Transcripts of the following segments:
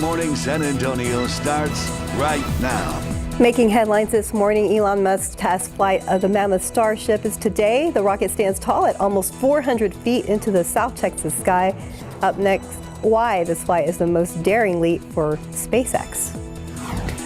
Morning San Antonio starts right now. Making headlines this morning, Elon Musk's test flight of the Mammoth Starship is today. The rocket stands tall at almost 400 feet into the South Texas sky. Up next, why this flight is the most daring leap for SpaceX.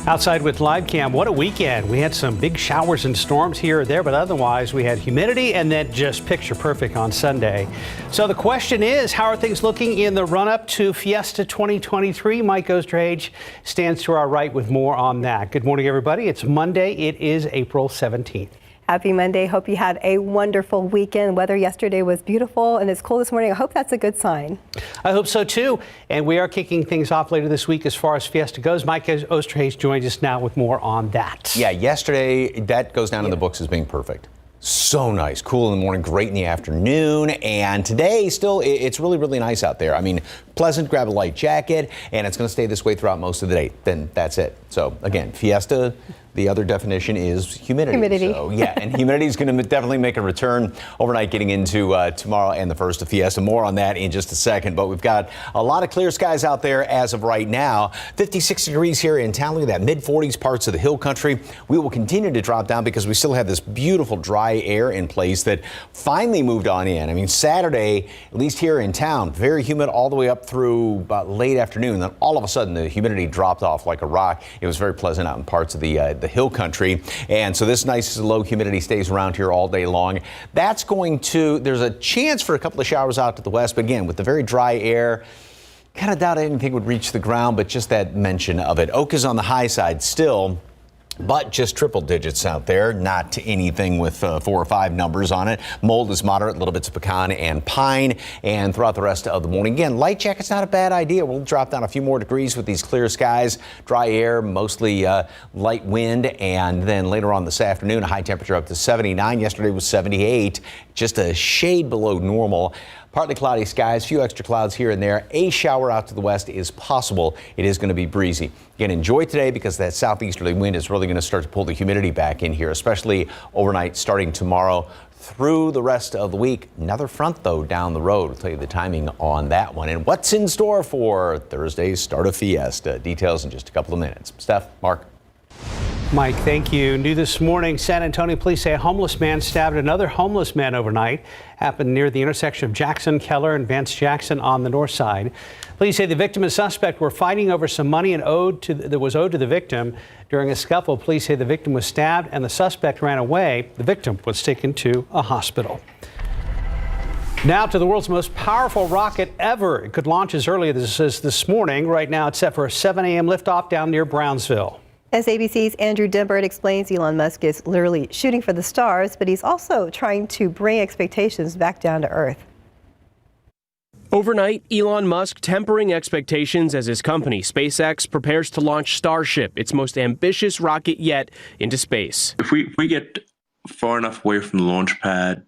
Outside with live cam, what a weekend. We had some big showers and storms here or there, but otherwise we had humidity and then just picture perfect on Sunday. So the question is, how are things looking in the run up to Fiesta 2023? Mike Osterhage stands to our right with more on that. Good morning, everybody. It's Monday. It is April 17th. Happy Monday. Hope you had a wonderful weekend. Weather yesterday was beautiful and it's cool this morning. I hope that's a good sign. I hope so, too. And we are kicking things off later this week as far as Fiesta goes. Mike Osterhage joins us now with more on that. Yeah, yesterday, that goes down in the books as being perfect. So nice. Cool in the morning, great in the afternoon. And today, still, it's really, really nice out there. I mean, pleasant, grab a light jacket, and it's going to stay this way throughout most of the day. Then that's it. So, again, Fiesta. The other definition is humidity. So, yeah, and humidity is going to definitely make a return overnight getting into tomorrow and the first of Fiesta. More on that in just a second. But we've got a lot of clear skies out there as of right now. 56 degrees here in town. Look at that, mid-40s parts of the hill country. We will continue to drop down because we still have this beautiful dry air in place that finally moved on in. I mean, Saturday, at least here in town, very humid all the way up through about late afternoon. Then all of a sudden, the humidity dropped off like a rock. It was very pleasant out in parts of the hill country. And so this nice low humidity stays around here all day long. That's going to, there's a chance for a couple of showers out to the west, but again, with the very dry air, kind of doubt anything would reach the ground, but just that mention of it. Oak is on the high side still, but just triple digits out there, not anything with 4 or 5 numbers on it. Mold is moderate, little bits of pecan and pine, and throughout the rest of the morning. Again, light jacket's not a bad idea. We'll drop down a few more degrees with these clear skies, dry air, mostly light wind, and then later on this afternoon, a high temperature up to 79. Yesterday was 78, just a shade below normal. Partly cloudy skies, few extra clouds here and there. A shower out to the west is possible. It is going to be breezy. Again, enjoy today because that southeasterly wind is really going to start to pull the humidity back in here, especially overnight starting tomorrow through the rest of the week. Another front, though, down the road. We'll tell you the timing on that one and what's in store for Thursday's start of Fiesta. Details in just a couple of minutes. Steph, Mark. Mike, thank you. New this morning, San Antonio police say a homeless man stabbed another homeless man overnight. Happened near the intersection of Jackson, Keller, and Vance Jackson on the north side. Police say the victim and suspect were fighting over some money that was owed to the victim. During a scuffle, police say the victim was stabbed and the suspect ran away. The victim was taken to a hospital. Now to the world's most powerful rocket ever. It could launch as early as this morning. Right now, it's set for a 7 a.m. liftoff down near Brownsville. As ABC's Andrew Dimbert explains, Elon Musk is literally shooting for the stars, but he's also trying to bring expectations back down to Earth. Overnight, Elon Musk tempering expectations as his company, SpaceX, prepares to launch Starship, its most ambitious rocket yet, into space. If we get far enough away from the launch pad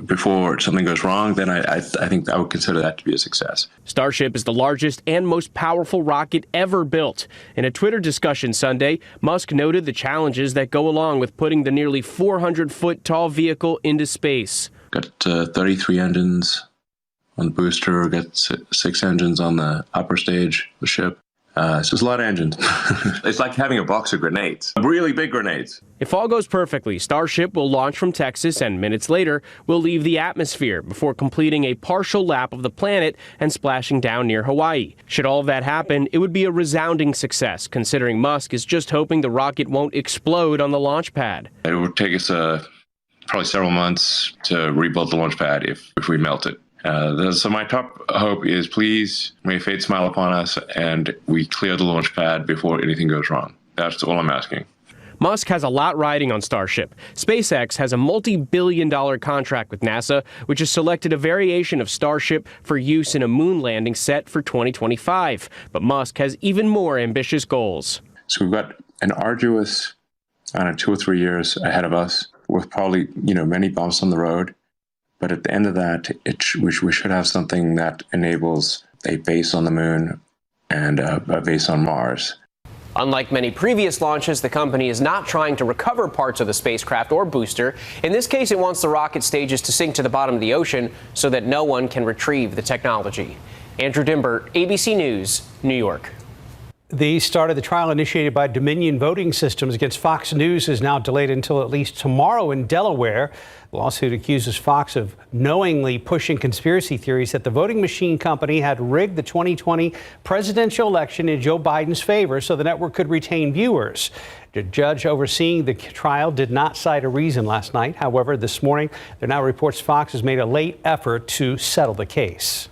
before something goes wrong, then I think I would consider that to be a success. Starship is the largest and most powerful rocket ever built. In a Twitter discussion Sunday, Musk noted the challenges that go along with putting the nearly 400-foot tall vehicle into space. Got 33 engines on the booster, got 6 engines on the upper stage of the ship. It's just a lot of engines. It's like having a box of grenades, really big grenades. If all goes perfectly, Starship will launch from Texas and minutes later will leave the atmosphere before completing a partial lap of the planet and splashing down near Hawaii. Should all of that happen, it would be a resounding success, considering Musk is just hoping the rocket won't explode on the launch pad. It would take us probably several months to rebuild the launch pad if we melt it. So my top hope is, please, may fate smile upon us and we clear the launch pad before anything goes wrong. That's all I'm asking. Musk has a lot riding on Starship. SpaceX has a multi-billion-dollar contract with NASA, which has selected a variation of Starship for use in a moon landing set for 2025. But Musk has even more ambitious goals. So we've got an arduous, 2 or 3 years ahead of us with probably, many bumps on the road. But at the end of that, we should have something that enables a base on the moon and a base on Mars. Unlike many previous launches, the company is not trying to recover parts of the spacecraft or booster. In this case, it wants the rocket stages to sink to the bottom of the ocean so that no one can retrieve the technology. Andrew Dimbert, ABC News, New York. The start of the trial initiated by Dominion Voting Systems against Fox News is now delayed until at least tomorrow in Delaware. The lawsuit accuses Fox of knowingly pushing conspiracy theories that the voting machine company had rigged the 2020 presidential election in Joe Biden's favor so the network could retain viewers. The judge overseeing the trial did not cite a reason last night. However, this morning, there now reports Fox has made a late effort to settle the case.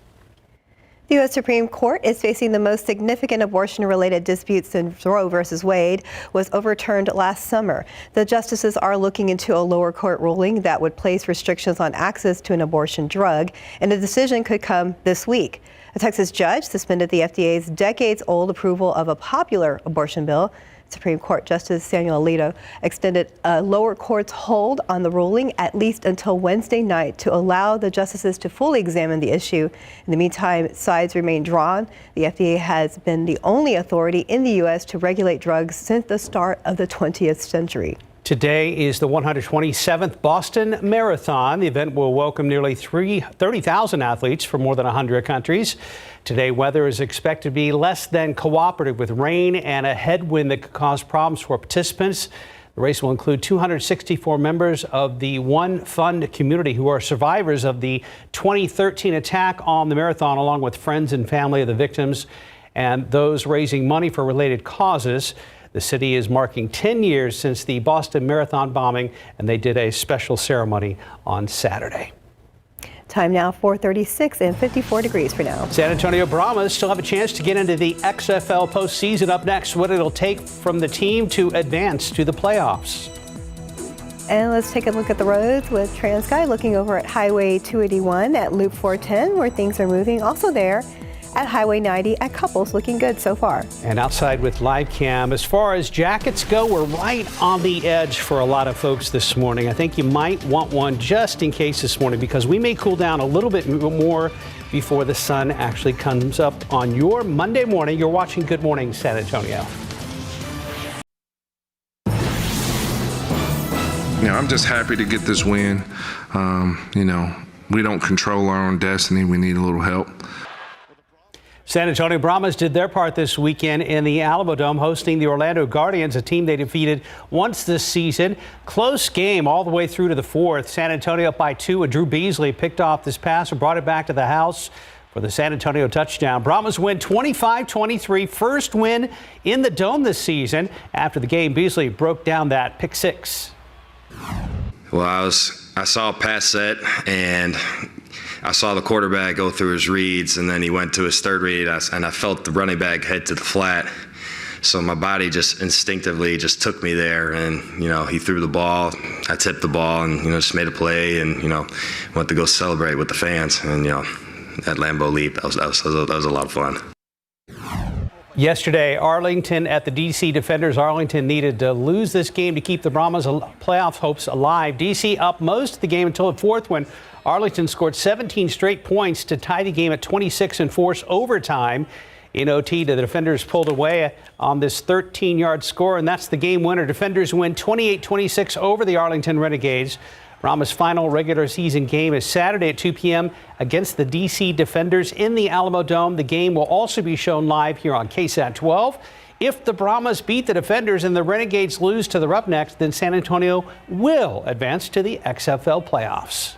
The U.S. Supreme Court is facing the most significant abortion-related disputes since Roe v. Wade was overturned last summer. The justices are looking into a lower court ruling that would place restrictions on access to an abortion drug, and a decision could come this week. A Texas judge suspended the FDA's decades-old approval of a popular abortion bill. Supreme Court Justice Samuel Alito extended a lower court's hold on the ruling at least until Wednesday night to allow the justices to fully examine the issue. In the meantime, sides remain drawn. The FDA has been the only authority in the U.S. to regulate drugs since the start of the 20th century. Today is the 127th Boston Marathon. The event will welcome nearly 30,000 athletes from more than 100 countries. Today, weather is expected to be less than cooperative with rain and a headwind that could cause problems for participants. The race will include 264 members of the One Fund community who are survivors of the 2013 attack on the marathon, along with friends and family of the victims and those raising money for related causes. The city is marking 10 years since the Boston Marathon bombing, and they did a special ceremony on Saturday. Time now 4:36 and 54 degrees for now. San Antonio Brahmas still have a chance to get into the XFL postseason. Up next, what it'll take from the team to advance to the playoffs. And let's take a look at the roads with TransSky, looking over at Highway 281 at Loop 410, where things are moving. Also there at Highway 90 at Couples, looking good so far. And outside with live cam, as far as jackets go, we're right on the edge for a lot of folks this morning. I think you might want one just in case this morning, because we may cool down a little bit more before the sun actually comes up on your Monday morning. You're watching Good Morning San Antonio. I'm just happy to get this win. We don't control our own destiny. We need a little help. San Antonio Brahmas did their part this weekend in the Alamo Dome, hosting the Orlando Guardians, a team they defeated once this season. Close game all the way through to the fourth. San Antonio up by 2, and Drew Beasley picked off this pass and brought it back to the house for the San Antonio touchdown. Brahmas win 25-23, first win in the Dome this season. After the game, Beasley broke down that pick six. Well, I saw a pass set, and I saw the quarterback go through his reads, and then he went to his third read, and I felt the running back head to the flat. So my body just instinctively just took me there, and, he threw the ball. I tipped the ball and, just made a play and, went to go celebrate with the fans. And, that Lambeau leap, that was a lot of fun. Yesterday, Arlington at the D.C. Defenders. Arlington needed to lose this game to keep the Brahmas' playoff hopes alive. D.C. up most of the game until the fourth, when Arlington scored 17 straight points to tie the game at 26 and force overtime. In OT, the Defenders pulled away on this 13-yard score, and that's the game winner. Defenders win 28-26 over the Arlington Renegades. Brahmas' final regular season game is Saturday at 2 p.m. against the D.C. Defenders in the Alamo Dome. The game will also be shown live here on KSAT 12. If the Brahmas beat the Defenders and the Renegades lose to the Roughnecks, then San Antonio will advance to the XFL playoffs.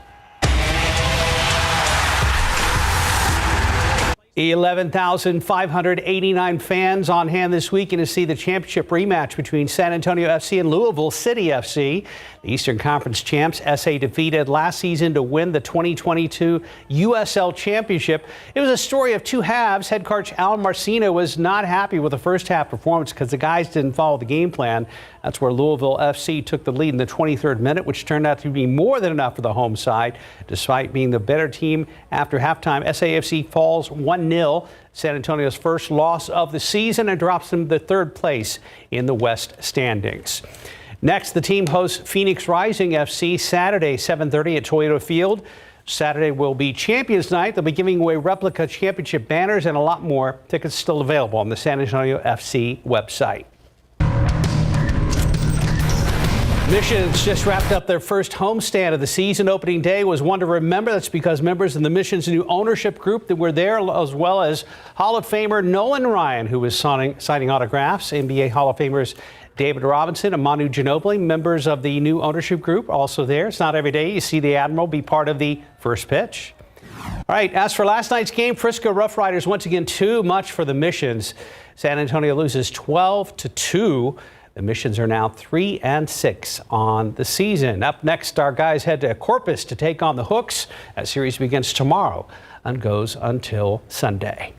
11,589 fans on hand this weekend to see the championship rematch between San Antonio FC and Louisville City FC. The Eastern Conference champs, SA defeated last season to win the 2022 USL Championship. It was a story of two halves. Head coach Alan Marcino was not happy with the first half performance because the guys didn't follow the game plan. That's where Louisville FC took the lead in the 23rd minute, which turned out to be more than enough for the home side. Despite being the better team after halftime, SAFC falls 1-0, San Antonio's first loss of the season, and drops them to third place in the West standings. Next, the team hosts Phoenix Rising FC Saturday, 7:30 at Toyota Field. Saturday will be Champions Night. They'll be giving away replica championship banners and a lot more. Tickets still available on the San Antonio FC website. Missions just wrapped up their first homestand of the season. Opening day was one to remember. That's because members of the Missions' new ownership group that were there, as well as Hall of Famer Nolan Ryan, who was signing autographs. NBA Hall of Famers David Robinson and Manu Ginobili, members of the new ownership group, also there. It's not every day you see the Admiral be part of the first pitch. All right, as for last night's game, Frisco Rough Riders once again too much for the Missions. San Antonio loses 12-2. The Missions are now 3-6 on the season. Up next, our guys head to Corpus to take on the Hooks. That series begins tomorrow and goes until Sunday.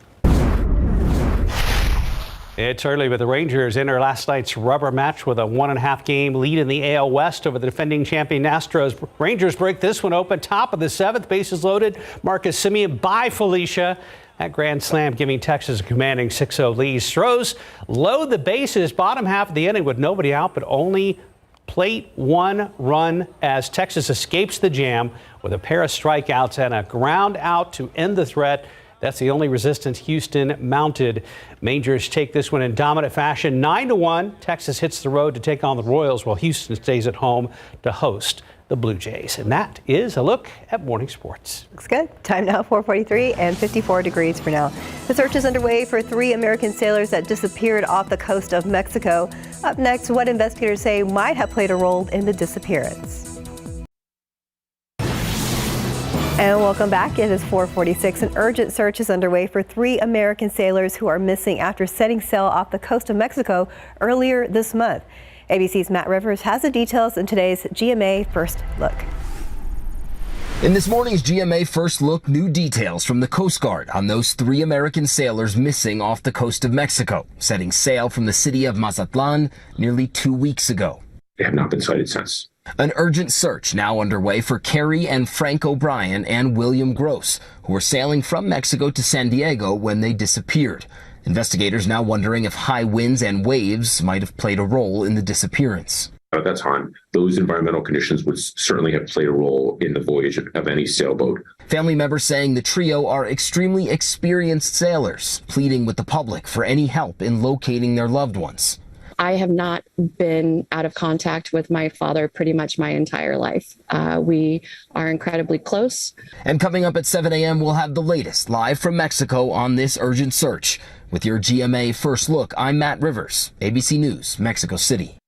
It's early, but the Rangers enter last night's rubber match with a 1.5 game lead in the AL West over the defending champion Astros. Rangers break this one open, top of the 7th, bases loaded. Marcus Semien by Felicia. That grand slam giving Texas a commanding 6-0 lead. Stros load the bases bottom half of the inning with nobody out, but only plate 1 run as Texas escapes the jam with a pair of strikeouts and a ground out to end the threat. That's the only resistance Houston mounted. Rangers take this one in dominant fashion, 9-1. Texas hits the road to take on the Royals while Houston stays at home to host the Blue Jays. And that is a look at morning sports. Looks good. Time now 4:43 and 54 degrees for now. The search is underway for 3 American sailors that disappeared off the coast of Mexico. Up next, what investigators say might have played a role in the disappearance. And welcome back. It is 4:46. An urgent search is underway for 3 American sailors who are missing after setting sail off the coast of Mexico earlier this month. ABC's Matt Rivers has the details in today's GMA First Look. In this morning's GMA First Look, new details from the Coast Guard on those 3 American sailors missing off the coast of Mexico, setting sail from the city of Mazatlan nearly 2 weeks ago. They have not been sighted since. An urgent search now underway for Carrie and Frank O'Brien and William Gross, who were sailing from Mexico to San Diego when they disappeared. Investigators now wondering if high winds and waves might have played a role in the disappearance. At that time, those environmental conditions would certainly have played a role in the voyage of any sailboat. Family members saying the trio are extremely experienced sailors, pleading with the public for any help in locating their loved ones. I have not been out of contact with my father pretty much my entire life. We are incredibly close. And coming up at 7 a.m., we'll have the latest live from Mexico on this urgent search. With your GMA First Look, I'm Matt Rivers, ABC News, Mexico City.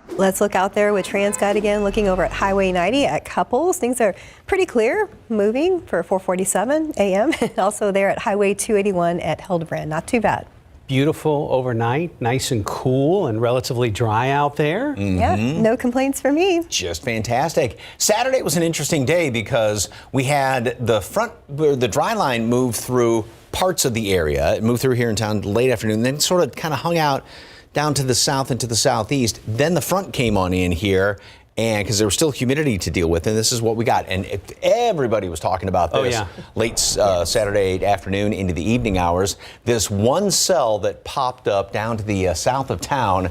Let's look out there with TransGuide again, looking over at Highway 90 at Couples. Things are pretty clear, moving for 4:47 a.m. and also there at Highway 281 at Hildebrand. Not too bad. Beautiful overnight, nice and cool and relatively dry out there. Mm-hmm. Yeah, no complaints for me. Just fantastic. Saturday was an interesting day because we had the dry line move through parts of the area. It moved through here in town late afternoon, then sort of kind of hung out down to the south and to the southeast. Then the front came on in here. And because there was still humidity to deal with, and this is what we got. And everybody was talking about this late Saturday afternoon into the evening hours. This one cell that popped up down to the south of town.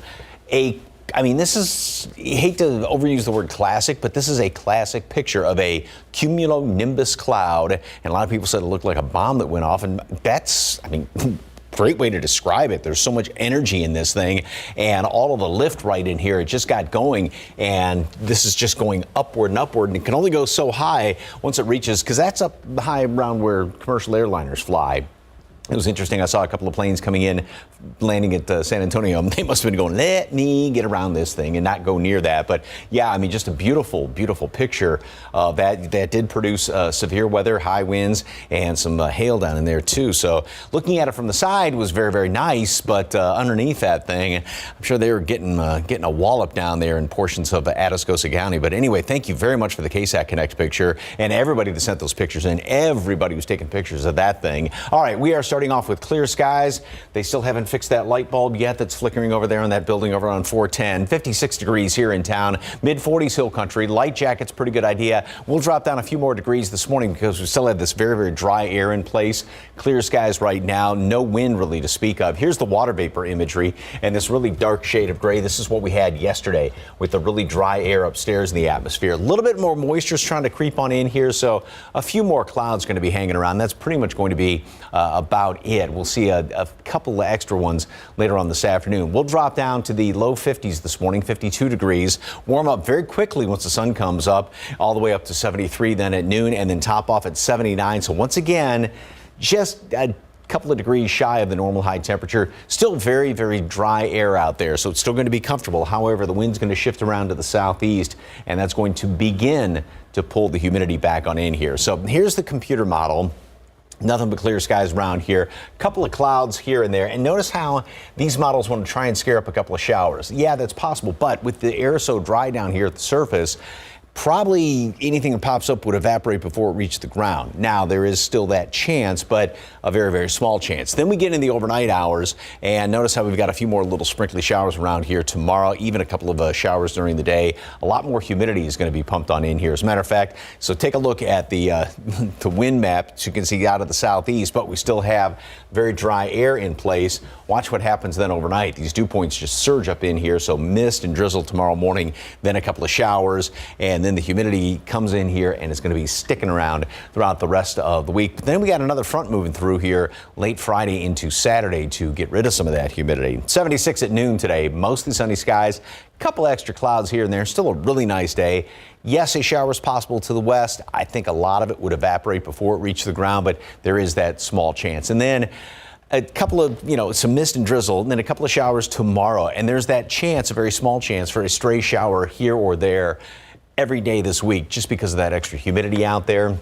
This is, I hate to overuse the word classic, but this is a classic picture of a cumulonimbus cloud. And a lot of people said it looked like a bomb that went off. And that's, great way to describe it. There's so much energy in this thing and all of the lift right in here. It just got going, and this is just going upward and upward, and it can only go so high once it reaches, because that's up high around where commercial airliners fly. It was interesting. I saw a couple of planes coming in, landing at San Antonio. They must have been going, let me get around this thing and not go near that. But yeah, just a beautiful, beautiful picture that did produce severe weather, high winds, and some hail down in there too. So looking at it from the side was very, very nice. But underneath that thing, I'm sure they were getting a wallop down there in portions of Atascosa County. But anyway, thank you very much for the KSAT Connect picture, and everybody that sent those pictures in, everybody was taking pictures of that thing. All right, we are starting off with clear skies. They still haven't fixed that light bulb yet that's flickering over there in that building over on 410. 56 degrees here in town. Mid-40s hill country. Light jacket's a pretty good idea. We'll drop down a few more degrees this morning because we still have this very, very dry air in place. Clear skies right now. No wind really to speak of. Here's the water vapor imagery and this really dark shade of gray. This is what we had yesterday with the really dry air upstairs in the atmosphere. A little bit more moisture is trying to creep on in here, so a few more clouds going to be hanging around. That's pretty much going to be about about it. We'll see a couple of extra ones later on this afternoon. We'll drop down to the low 50s this morning, 52 degrees. Warm up very quickly once the sun comes up, all the way up to 73 then at noon, and then top off at 79. So once again, just a couple of degrees shy of the normal high temperature. Still very, very dry air out there, so it's still going to be comfortable. However, the wind's going to shift around to the southeast, and that's going to begin to pull the humidity back on in here. So here's the computer model. Nothing but clear skies around here. A couple of clouds here and there. And notice how these models want to try and scare up a couple of showers. Yeah, that's possible. But with the air so dry down here at the surface, probably anything that pops up would evaporate before it reached the ground. Now, there is still that chance, but a very, very small chance. Then we get in the overnight hours, and notice how we've got a few more little sprinkly showers around here tomorrow, even a couple of showers during the day. A lot more humidity is going to be pumped on in here. As a matter of fact, so take a look at the the wind map, so you can see out of the southeast, but we still have very dry air in place. Watch what happens then overnight. These dew points just surge up in here, so mist and drizzle tomorrow morning, then a couple of showers, and then the humidity comes in here and it's going to be sticking around throughout the rest of the week. But then we got another front moving through here late Friday into Saturday to get rid of some of that humidity. 76 at noon today, mostly sunny skies, a couple extra clouds here and there, still a really nice day. Yes, a shower is possible to the west. I think a lot of it would evaporate before it reached the ground, but there is that small chance. And then a couple of, some mist and drizzle, and then a couple of showers tomorrow. And there's that chance, a very small chance, for a stray shower here or there every day this week, just because of that extra humidity out there.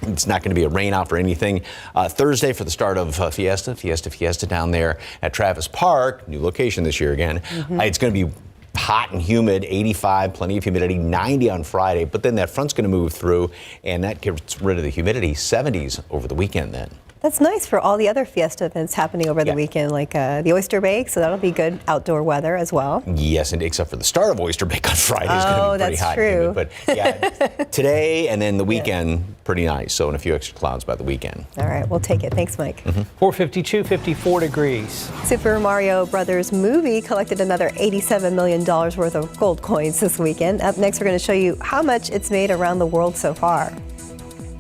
It's not going to be a rain out or anything. Thursday for the start of Fiesta down there at Travis Park, new location this year again. It's going to be hot and humid, 85, plenty of humidity, 90 on Friday, but then that front's going to move through and that gets rid of the humidity, 70s over the weekend then. That's nice for all the other Fiesta events happening over the weekend, like the Oyster Bake, so that'll be good outdoor weather as well. Yes, and except for the start of Oyster Bake on Friday is going to be pretty hot. True. But yeah, today and then the weekend, pretty nice. So, and a few extra clouds by the weekend. All right, we'll take it. Thanks, Mike. 452, 54 degrees. Super Mario Brothers movie collected another $87 million worth of gold coins this weekend. Up next, we're going to show you how much it's made around the world so far.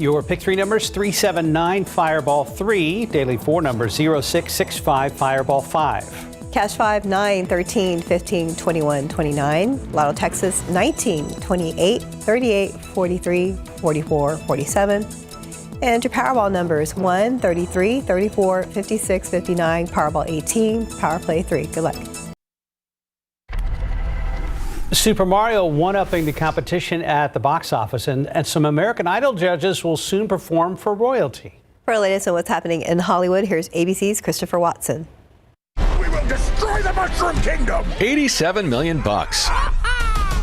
Your pick 3 numbers, 379, Fireball 3. Daily 4 numbers, 0665, Fireball 5. Cash 5, 9, 13, 15, 21, 29. Lotto Texas, 19, 28, 38, 43, 44, 47. And your Powerball numbers, 1, 33, 34, 56, 59, Powerball 18, Power Play 3. Good luck. Super Mario one-upping the competition at the box office, and some American Idol judges will soon perform for royalty. For the latest on what's happening in Hollywood, here's ABC's Christopher Watson. We will destroy the Mushroom Kingdom! $87 million.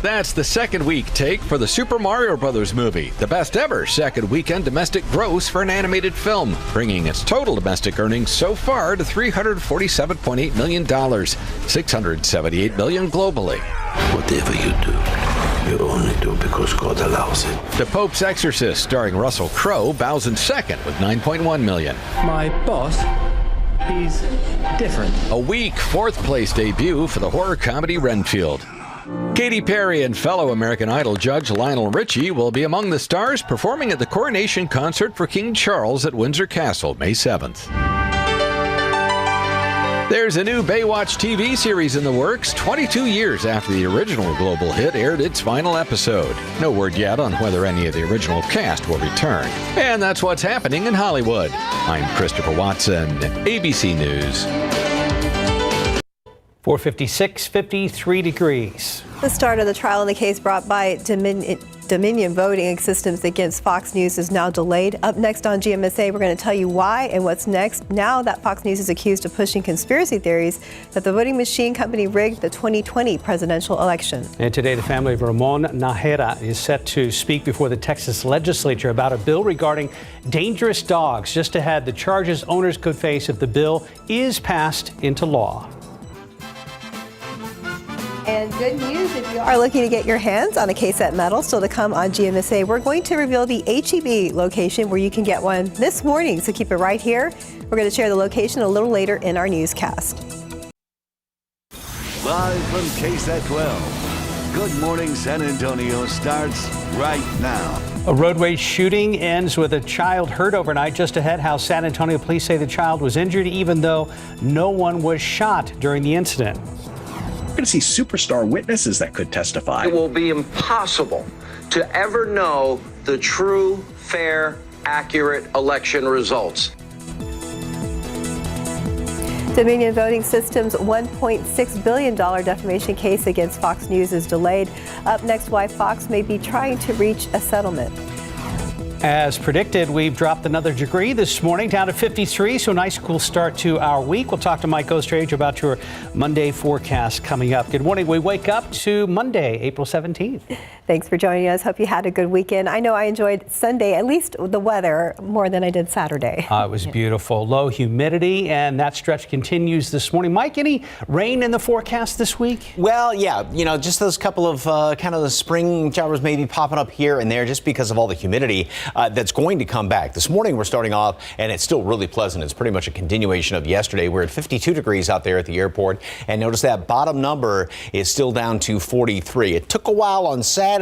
That's the second week take for the Super Mario Brothers movie, the best ever second weekend domestic gross for an animated film, bringing its total domestic earnings so far to $347.8 million, $678 million globally. Whatever you do, you only do because God allows it. The Pope's Exorcist, starring Russell Crowe, bows in second with $9.1 million. My boss, he's different. A weak fourth place debut for the horror comedy Renfield. Katy Perry and fellow American Idol judge Lionel Richie will be among the stars performing at the coronation concert for King Charles at Windsor Castle, May 7th. There's a new Baywatch TV series in the works, 22 years after the original global hit aired its final episode. No word yet on whether any of the original cast will return. And that's what's happening in Hollywood. I'm Christopher Watson, ABC News. 456, 53 degrees. The start of the trial in the case brought by Dominion Voting Systems against Fox News is now delayed. Up next on GMSA, we're going to tell you why and what's next now that Fox News is accused of pushing conspiracy theories that the voting machine company rigged the 2020 presidential election. And today, the family of Ramon Najera is set to speak before the Texas legislature about a bill regarding dangerous dogs. Just ahead, the charges owners could face if the bill is passed into law. And good news, if you are looking to get your hands on a KSAT medal, still to come on GMSA, we're going to reveal the HEB location where you can get one this morning, so keep it right here. We're going to share the location a little later in our newscast. Live from KSAT 12, Good Morning San Antonio starts right now. A road rage shooting ends with a child hurt overnight. Just ahead, how San Antonio police say the child was injured even though no one was shot during the incident. We're going to see superstar witnesses that could testify. It will be impossible to ever know the true, fair, accurate election results. Dominion Voting Systems' $1.6 billion defamation case against Fox News is delayed. Up next, why Fox may be trying to reach a settlement. As predicted, we've dropped another degree this morning, down to 53, so a nice cool start to our week. We'll talk to Mike Ostrage about your Monday forecast coming up. Good morning. We wake up to Monday, April 17th. Thanks for joining us. Hope you had a good weekend. I know I enjoyed Sunday, at least the weather, more than I did Saturday. It was beautiful. Low humidity, and that stretch continues this morning. Mike, any rain in the forecast this week? Well, yeah, just those couple of kind of the spring showers maybe popping up here and there just because of all the humidity that's going to come back. This morning we're starting off, and it's still really pleasant. It's pretty much a continuation of yesterday. We're at 52 degrees out there at the airport, and notice that bottom number is still down to 43. It took a while on Saturday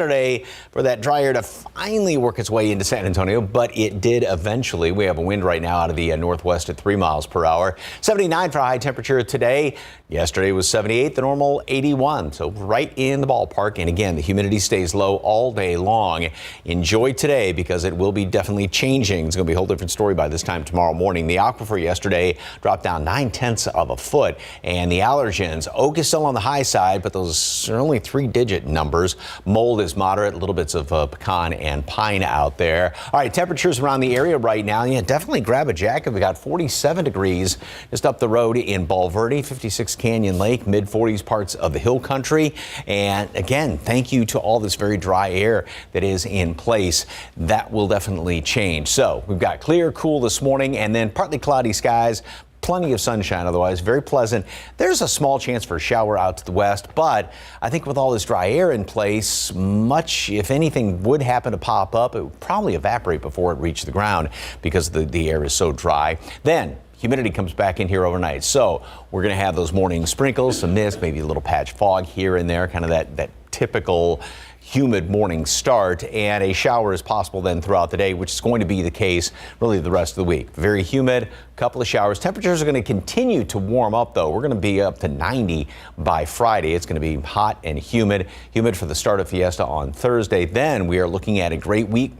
for that dry air to finally work its way into San Antonio, but it did eventually. We have a wind right now out of the northwest at 3 miles per hour. 79 for a high temperature today. Yesterday was 78, the normal 81, so right in the ballpark. And again, the humidity stays low all day long. Enjoy today because it will be definitely changing. It's going to be a whole different story by this time tomorrow morning. The aquifer yesterday dropped down 9/10 of a foot, and the allergens, oak is still on the high side, but those are only 3-digit numbers. Mold is moderate, little bits of pecan and pine out there. All right, temperatures around the area right now. Yeah, definitely grab a jacket. We got 47 degrees just up the road in Bulverde, 56 Canyon Lake, mid-40s parts of the hill country. And again, thank you to all this very dry air that is in place. That will definitely change. So we've got clear, cool this morning, and then partly cloudy skies. Plenty of sunshine, otherwise very pleasant. There's a small chance for a shower out to the west, but I think with all this dry air in place, much, if anything, would happen to pop up, it would probably evaporate before it reached the ground because the air is so dry. Then humidity comes back in here overnight. So we're going to have those morning sprinkles, some mist, maybe a little patch fog here and there, kind of that typical humid morning start, and a shower is possible then throughout the day, which is going to be the case really the rest of the week. Very humid, couple of showers. Temperatures are going to continue to warm up, though. We're going to be up to 90 by Friday. It's going to be hot and humid for the start of Fiesta on Thursday. Then we are looking at a great week.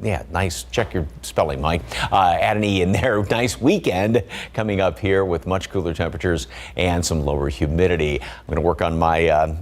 Yeah, nice. Check your spelling, Mike. Add an E in there. Nice weekend coming up here with much cooler temperatures and some lower humidity. I'm going to work on my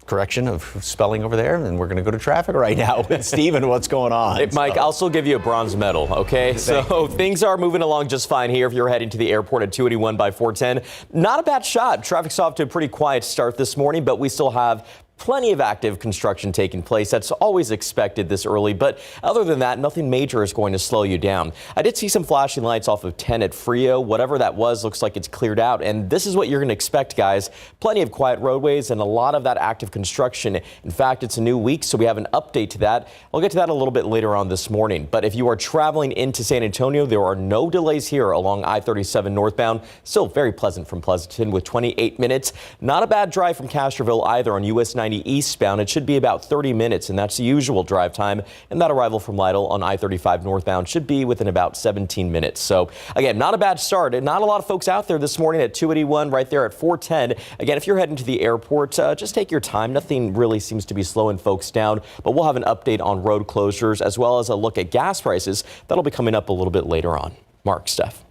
correction of spelling over there, and we're going to go to traffic right now with Steven. What's going on? Hey, Mike, I'll still give you a bronze medal, okay? So things are moving along just fine here if you're heading to the airport at 281 by 410. Not a bad shot. Traffic's off to a pretty quiet start this morning, but we still have plenty of active construction taking place. That's always expected this early, but other than that, nothing major is going to slow you down. I did see some flashing lights off of 10 at Frio. Whatever that was, looks like it's cleared out, and this is what you're going to expect, guys. Plenty of quiet roadways and a lot of that active construction. In fact, it's a new week, so we have an update to that. I'll get to that a little bit later on this morning, but if you are traveling into San Antonio, there are no delays here along I-37 northbound. Still very pleasant from Pleasanton with 28 minutes. Not a bad drive from Castroville either on US 90 eastbound. It should be about 30 minutes, and that's the usual drive time. And that arrival from Lytle on I-35 northbound should be within about 17 minutes. So again, not a bad start, and not a lot of folks out there this morning at 281 right there at 410. Again, if you're heading to the airport, just take your time. Nothing really seems to be slowing folks down, but we'll have an update on road closures as well as a look at gas prices. That'll be coming up a little bit later on. Mark, Steph.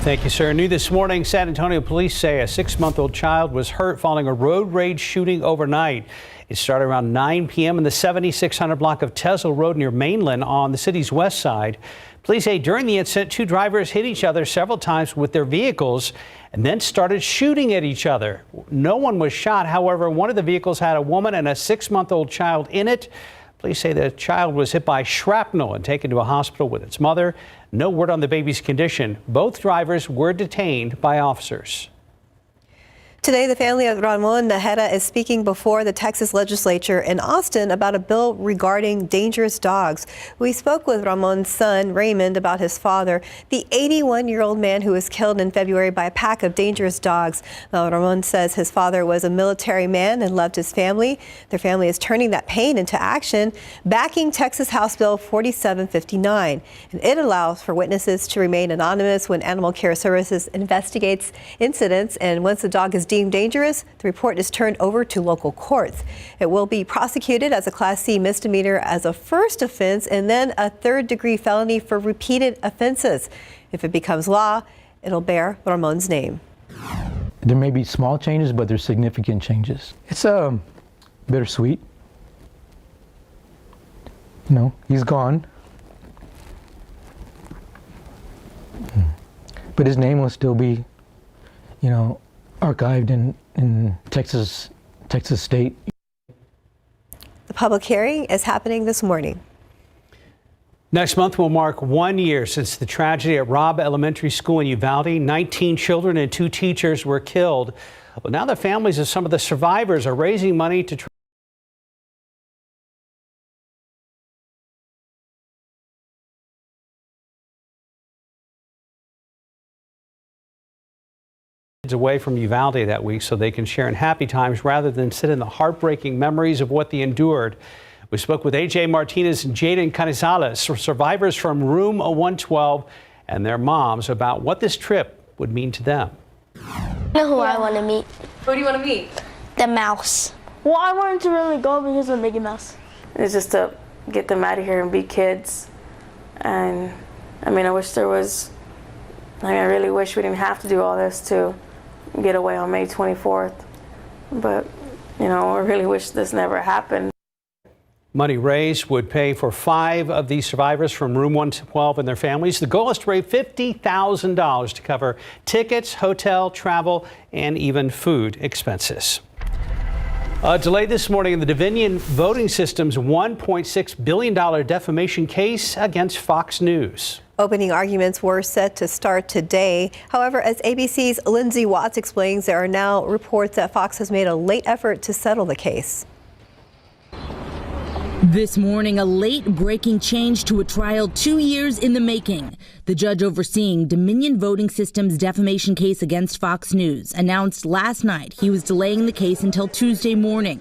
Thank you, sir. New this morning, San Antonio police say a 6-month-old child was hurt following a road rage shooting overnight. It started around 9 p.m. in the 7600 block of Tesla Road near Mainland on the city's west side. Police say during the incident, 2 drivers hit each other several times with their vehicles and then started shooting at each other. No one was shot. However, one of the vehicles had a woman and a 6-month-old child in it. Police say the child was hit by shrapnel and taken to a hospital with its mother. No word on the baby's condition. Both drivers were detained by officers. Today, the family of Ramon Najera is speaking before the Texas legislature in Austin about a bill regarding dangerous dogs. We spoke with Ramon's son, Raymond, about his father, the 81-year-old man who was killed in February by a pack of dangerous dogs. Now, Ramon says his father was a military man and loved his family. Their family is turning that pain into action, backing Texas House Bill 4759. And it allows for witnesses to remain anonymous when Animal Care Services investigates incidents. And once the dog is deemed dangerous, the report is turned over to local courts. It will be prosecuted as a Class C misdemeanor as a first offense and then a third-degree felony for repeated offenses. If it becomes law, it'll bear Ramon's name. There may be small changes, but there's significant changes. It's bittersweet. You know, he's gone. But his name will still be, you know, archived in Texas State. The public hearing is happening this morning. Next month will mark 1 year since the tragedy at Robb Elementary School in Uvalde. 19 children and 2 teachers were killed. But now the families of some of the survivors are raising money to away from Uvalde that week so they can share in happy times rather than sit in the heartbreaking memories of what they endured. We spoke with AJ Martinez and Jaden Canizales, survivors from Room 112, and their moms about what this trip would mean to them. You know who I want to meet? Who do you want to meet? The mouse. Well, I wanted to really go because of Mickey Mouse. It's just to get them out of here and be kids. And I mean, I really wish we didn't have to do all this to get away on May 24th. But, you know, I really wish this never happened. Money raised would pay for 5 of these survivors from Room 112 and their families. The goal is to raise $50,000 to cover tickets, hotel, travel, and even food expenses. A delay this morning in the Dominion voting system's $1.6 billion defamation case against Fox News. Opening arguments were set to start today. However, as ABC's Lindsay Watts explains, there are now reports that Fox has made a late effort to settle the case. This morning, a late-breaking change to a trial 2 years in the making. The judge overseeing Dominion Voting System's defamation case against Fox News announced last night he was delaying the case until Tuesday morning.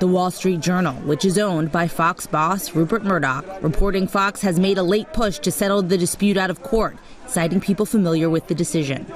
The Wall Street Journal, which is owned by Fox boss Rupert Murdoch, reporting Fox has made a late push to settle the dispute out of court, citing people familiar with the decision.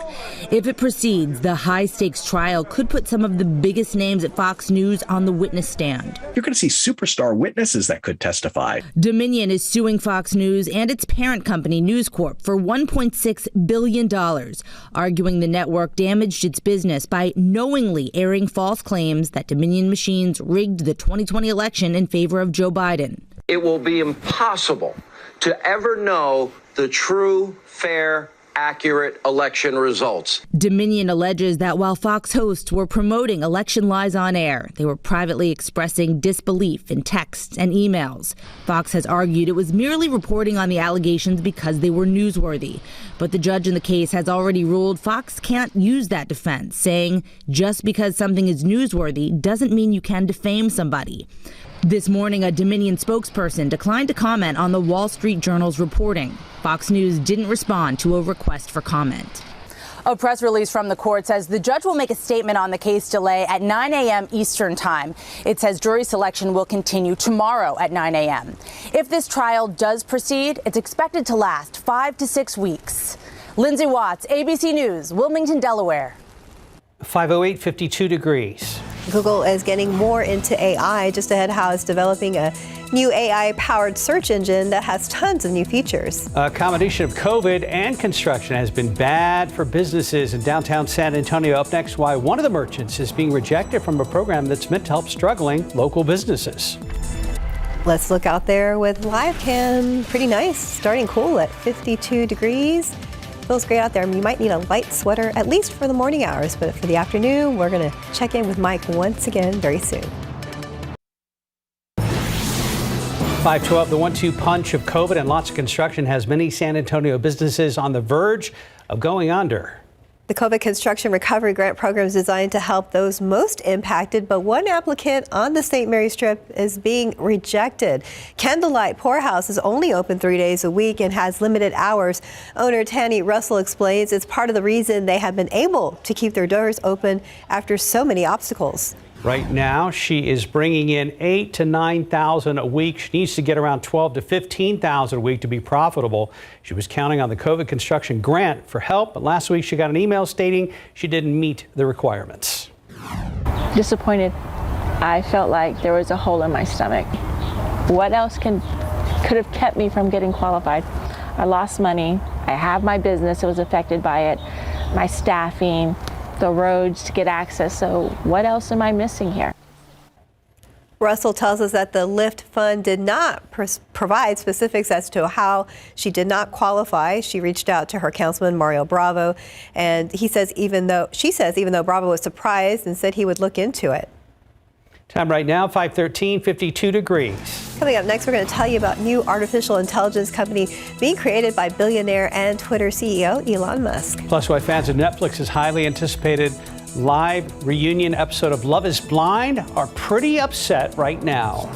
If it proceeds, the high-stakes trial could put some of the biggest names at Fox News on the witness stand. You're going to see superstar witnesses that could testify. Dominion is suing Fox News and its parent company, News Corp, for $1.6 billion, arguing the network damaged its business by knowingly airing false claims that Dominion machines rigged the 2020 election in favor of Joe Biden. It will be impossible to ever know the true, fair, accurate election results. Dominion alleges that while Fox hosts were promoting election lies on air, they were privately expressing disbelief in texts and emails. Fox has argued it was merely reporting on the allegations because they were newsworthy. But the judge in the case has already ruled Fox can't use that defense, saying just because something is newsworthy doesn't mean you can defame somebody. This morning, a Dominion spokesperson declined to comment on the Wall Street Journal's reporting. Fox News didn't respond to a request for comment. A press release from the court says the judge will make a statement on the case delay at 9 a.m. Eastern time. It says jury selection will continue tomorrow at 9 a.m. If this trial does proceed, it's expected to last 5 to 6 weeks. Lindsay Watts, ABC News, Wilmington, Delaware. 508, 52 degrees. Google is getting more into AI. Just ahead, how it's developing a new AI-powered search engine that has tons of new features. A combination of COVID and construction has been bad for businesses in downtown San Antonio. Up next, why one of the merchants is being rejected from a program that's meant to help struggling local businesses. Let's look out there with live cam. Pretty nice, starting cool at 52 degrees. Feels great out there. You might need a light sweater, at least for the morning hours, but for the afternoon, we're going to check in with Mike once again very soon. 512, the 1-2 punch of COVID and lots of construction has many San Antonio businesses on the verge of going under. The COVID Construction Recovery Grant Program is designed to help those most impacted, but one applicant on the St. Mary Strip is being rejected. Candlelight Poorhouse is only open 3 days a week and has limited hours. Owner Tanny Russell explains it's part of the reason they have been able to keep their doors open after so many obstacles. Right now, she is bringing in $8,000 to $9,000 a week. She needs to get around $12,000 to $15,000 a week to be profitable. She was counting on the COVID construction grant for help, but last week she got an email stating she didn't meet the requirements. Disappointed. I felt like there was a hole in my stomach. What else could have kept me from getting qualified? I lost money. I have my business that was affected by it, my staffing, the roads to get access. So what else am I missing here? Russell tells us that the LIFT fund did not provide specifics as to how she did not qualify. She reached out to her councilman, Mario Bravo, and she says even though Bravo was surprised and said he would look into it. Time right now, 5:13, 52 degrees. Coming up next, we're going to tell you about new artificial intelligence company being created by billionaire and Twitter CEO Elon Musk. Plus, why fans of Netflix's highly anticipated live reunion episode of Love is Blind are pretty upset right now.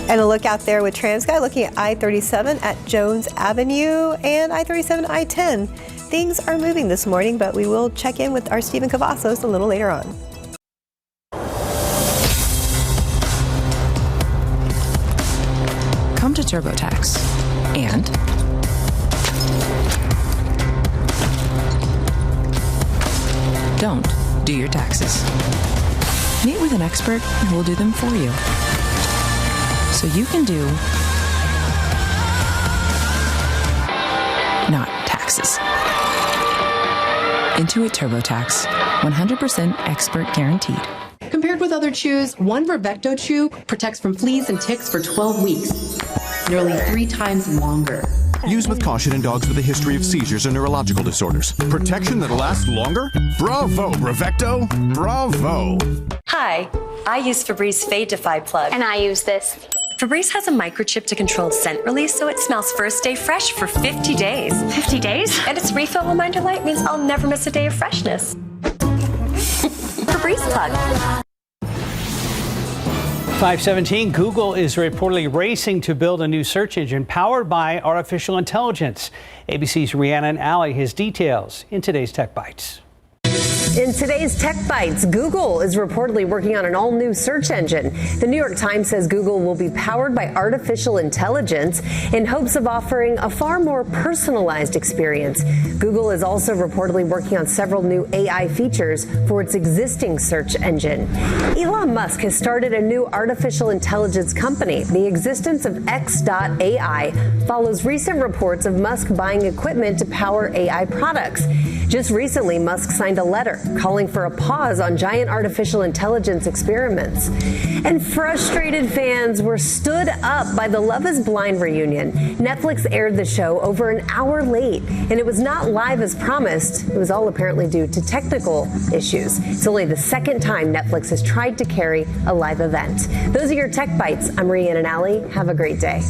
And a look out there with TransGuy looking at I-37 at Jones Avenue and I-37 I-10. Things are moving this morning, but we will check in with our Stephen Cavazos a little later on. Come to TurboTax and don't do your taxes. Meet with an expert who will do them for you, so you can do not taxes. Intuit TurboTax, 100% expert guaranteed. Compared with other chews, one Brevecto chew protects from fleas and ticks for 12 weeks, nearly 3 times longer. Use with caution in dogs with a history of seizures and neurological disorders. Protection that lasts longer? Bravo, Brevecto! Bravo! Hi, I use Febreze Fade Defy Plug. And I use this. Febreze has a microchip to control scent release, so it smells first day fresh for 50 days. 50 days? And its refill reminder light means I'll never miss a day of freshness. Febreze Plug. 5:17, Google is reportedly racing to build a new search engine powered by artificial intelligence. ABC's Rhiannon Alley has details in today's Tech Bites. In today's Tech Bites, Google is reportedly working on an all-new search engine. The New York Times says Google will be powered by artificial intelligence in hopes of offering a far more personalized experience. Google is also reportedly working on several new AI features for its existing search engine. Elon Musk has started a new artificial intelligence company. The existence of X.AI follows recent reports of Musk buying equipment to power AI products. Just recently, Musk signed a letter calling for a pause on giant artificial intelligence experiments. And frustrated fans were stood up by the Love is Blind reunion. Netflix aired the show over an hour late, and it was not live as promised. It was all apparently due to technical issues. It's only the second time Netflix has tried to carry a live event. Those are your Tech Bites. I'm Rhiannon Alley. Have a great day.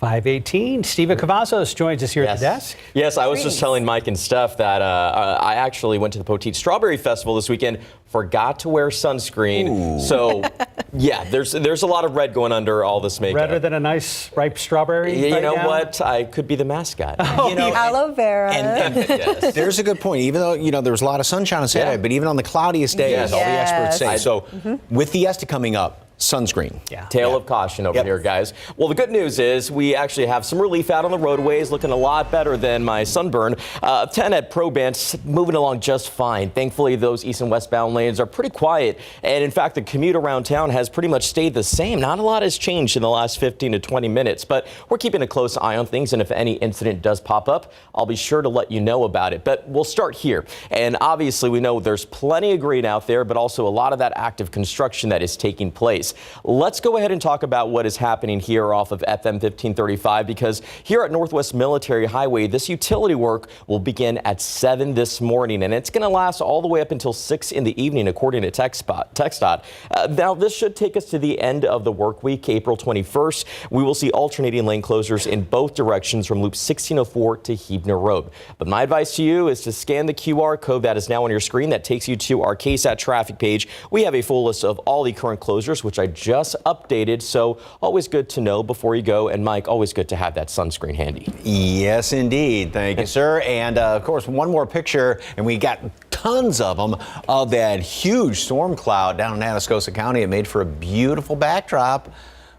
5:18, Stephen Cavazos joins us here at the desk. Yes, I was just telling Mike and Steph that I actually went to the Poteet Strawberry Festival this weekend, forgot to wear sunscreen. Ooh. So, yeah, there's a lot of red going under all this makeup. Redder than a nice ripe strawberry? You right know now? What? I could be the mascot. Aloe vera. And there's a good point. Even though, there was a lot of sunshine on Saturday, but even on the cloudiest days, all the experts say. So, with the ESTA coming up, sunscreen. Tale of caution over here, guys. Well, the good news is we actually have some relief out on the roadways, looking a lot better than my sunburn. 10 at Probance, moving along just fine. Thankfully, those east and westbound lanes are pretty quiet. And in fact, the commute around town has pretty much stayed the same. Not a lot has changed in the last 15 to 20 minutes, but we're keeping a close eye on things. And if any incident does pop up, I'll be sure to let you know about it. But we'll start here. And obviously, we know there's plenty of green out there, but also a lot of that active construction that is taking place. place. Let's go ahead and talk about what is happening here off of FM 1535, because here at Northwest Military Highway, this utility work will begin at 7 this morning, and it's going to last all the way up until 6 in the evening, according to TxDOT. Now, this should take us to the end of the work week, April 21st. We will see alternating lane closures in both directions from Loop 1604 to Huebner Road. But my advice to you is to scan the QR code that is now on your screen that takes you to our KSAT traffic page. We have a full list of all the current closures, which I just updated, so always good to know before you go. And Mike, always good to have that sunscreen handy. Yes, indeed. Thank you, sir. And of course, one more picture, and we got tons of them, of that huge storm cloud down in Atascosa County. It made for a beautiful backdrop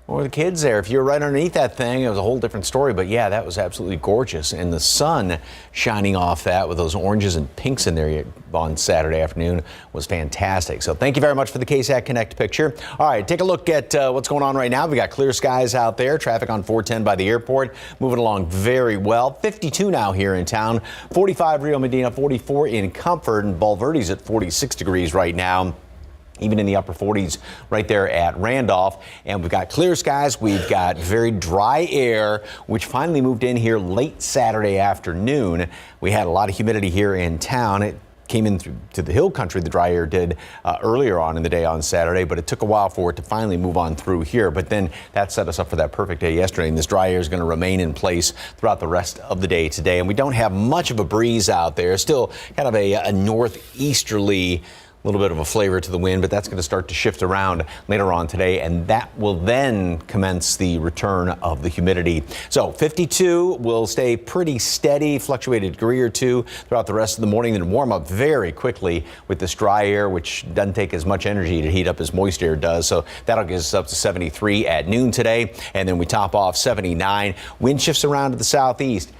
for the kids there. If you were right underneath that thing, it was a whole different story. But yeah, that was absolutely gorgeous. And the sun shining off that with those oranges and pinks in there on Saturday afternoon was fantastic. So thank you very much for the KSAT Connect picture. All right, take a look at what's going on right now. We got clear skies out there. Traffic on 410 by the airport moving along very well. 52 now here in town. 45 Rio Medina, 44 in Comfort, and Bulverde's at 46 degrees right now. Even in the upper 40s right there at Randolph. And we've got clear skies. We've got very dry air, which finally moved in here late Saturday afternoon. We had a lot of humidity here in town. It came in through to the hill country, the dry air did earlier on in the day on Saturday, but it took a while for it to finally move on through here. But then that set us up for that perfect day yesterday, and this dry air is going to remain in place throughout the rest of the day today. And we don't have much of a breeze out there, still kind of a northeasterly, a little bit of a flavor to the wind, but that's going to start to shift around later on today, and that will then commence the return of the humidity. So 52 will stay pretty steady, fluctuate a degree or two throughout the rest of the morning, then warm up very quickly with this dry air, which doesn't take as much energy to heat up as moist air does. So that'll get us up to 73 at noon today, and then we top off 79. Wind shifts around to the southeast.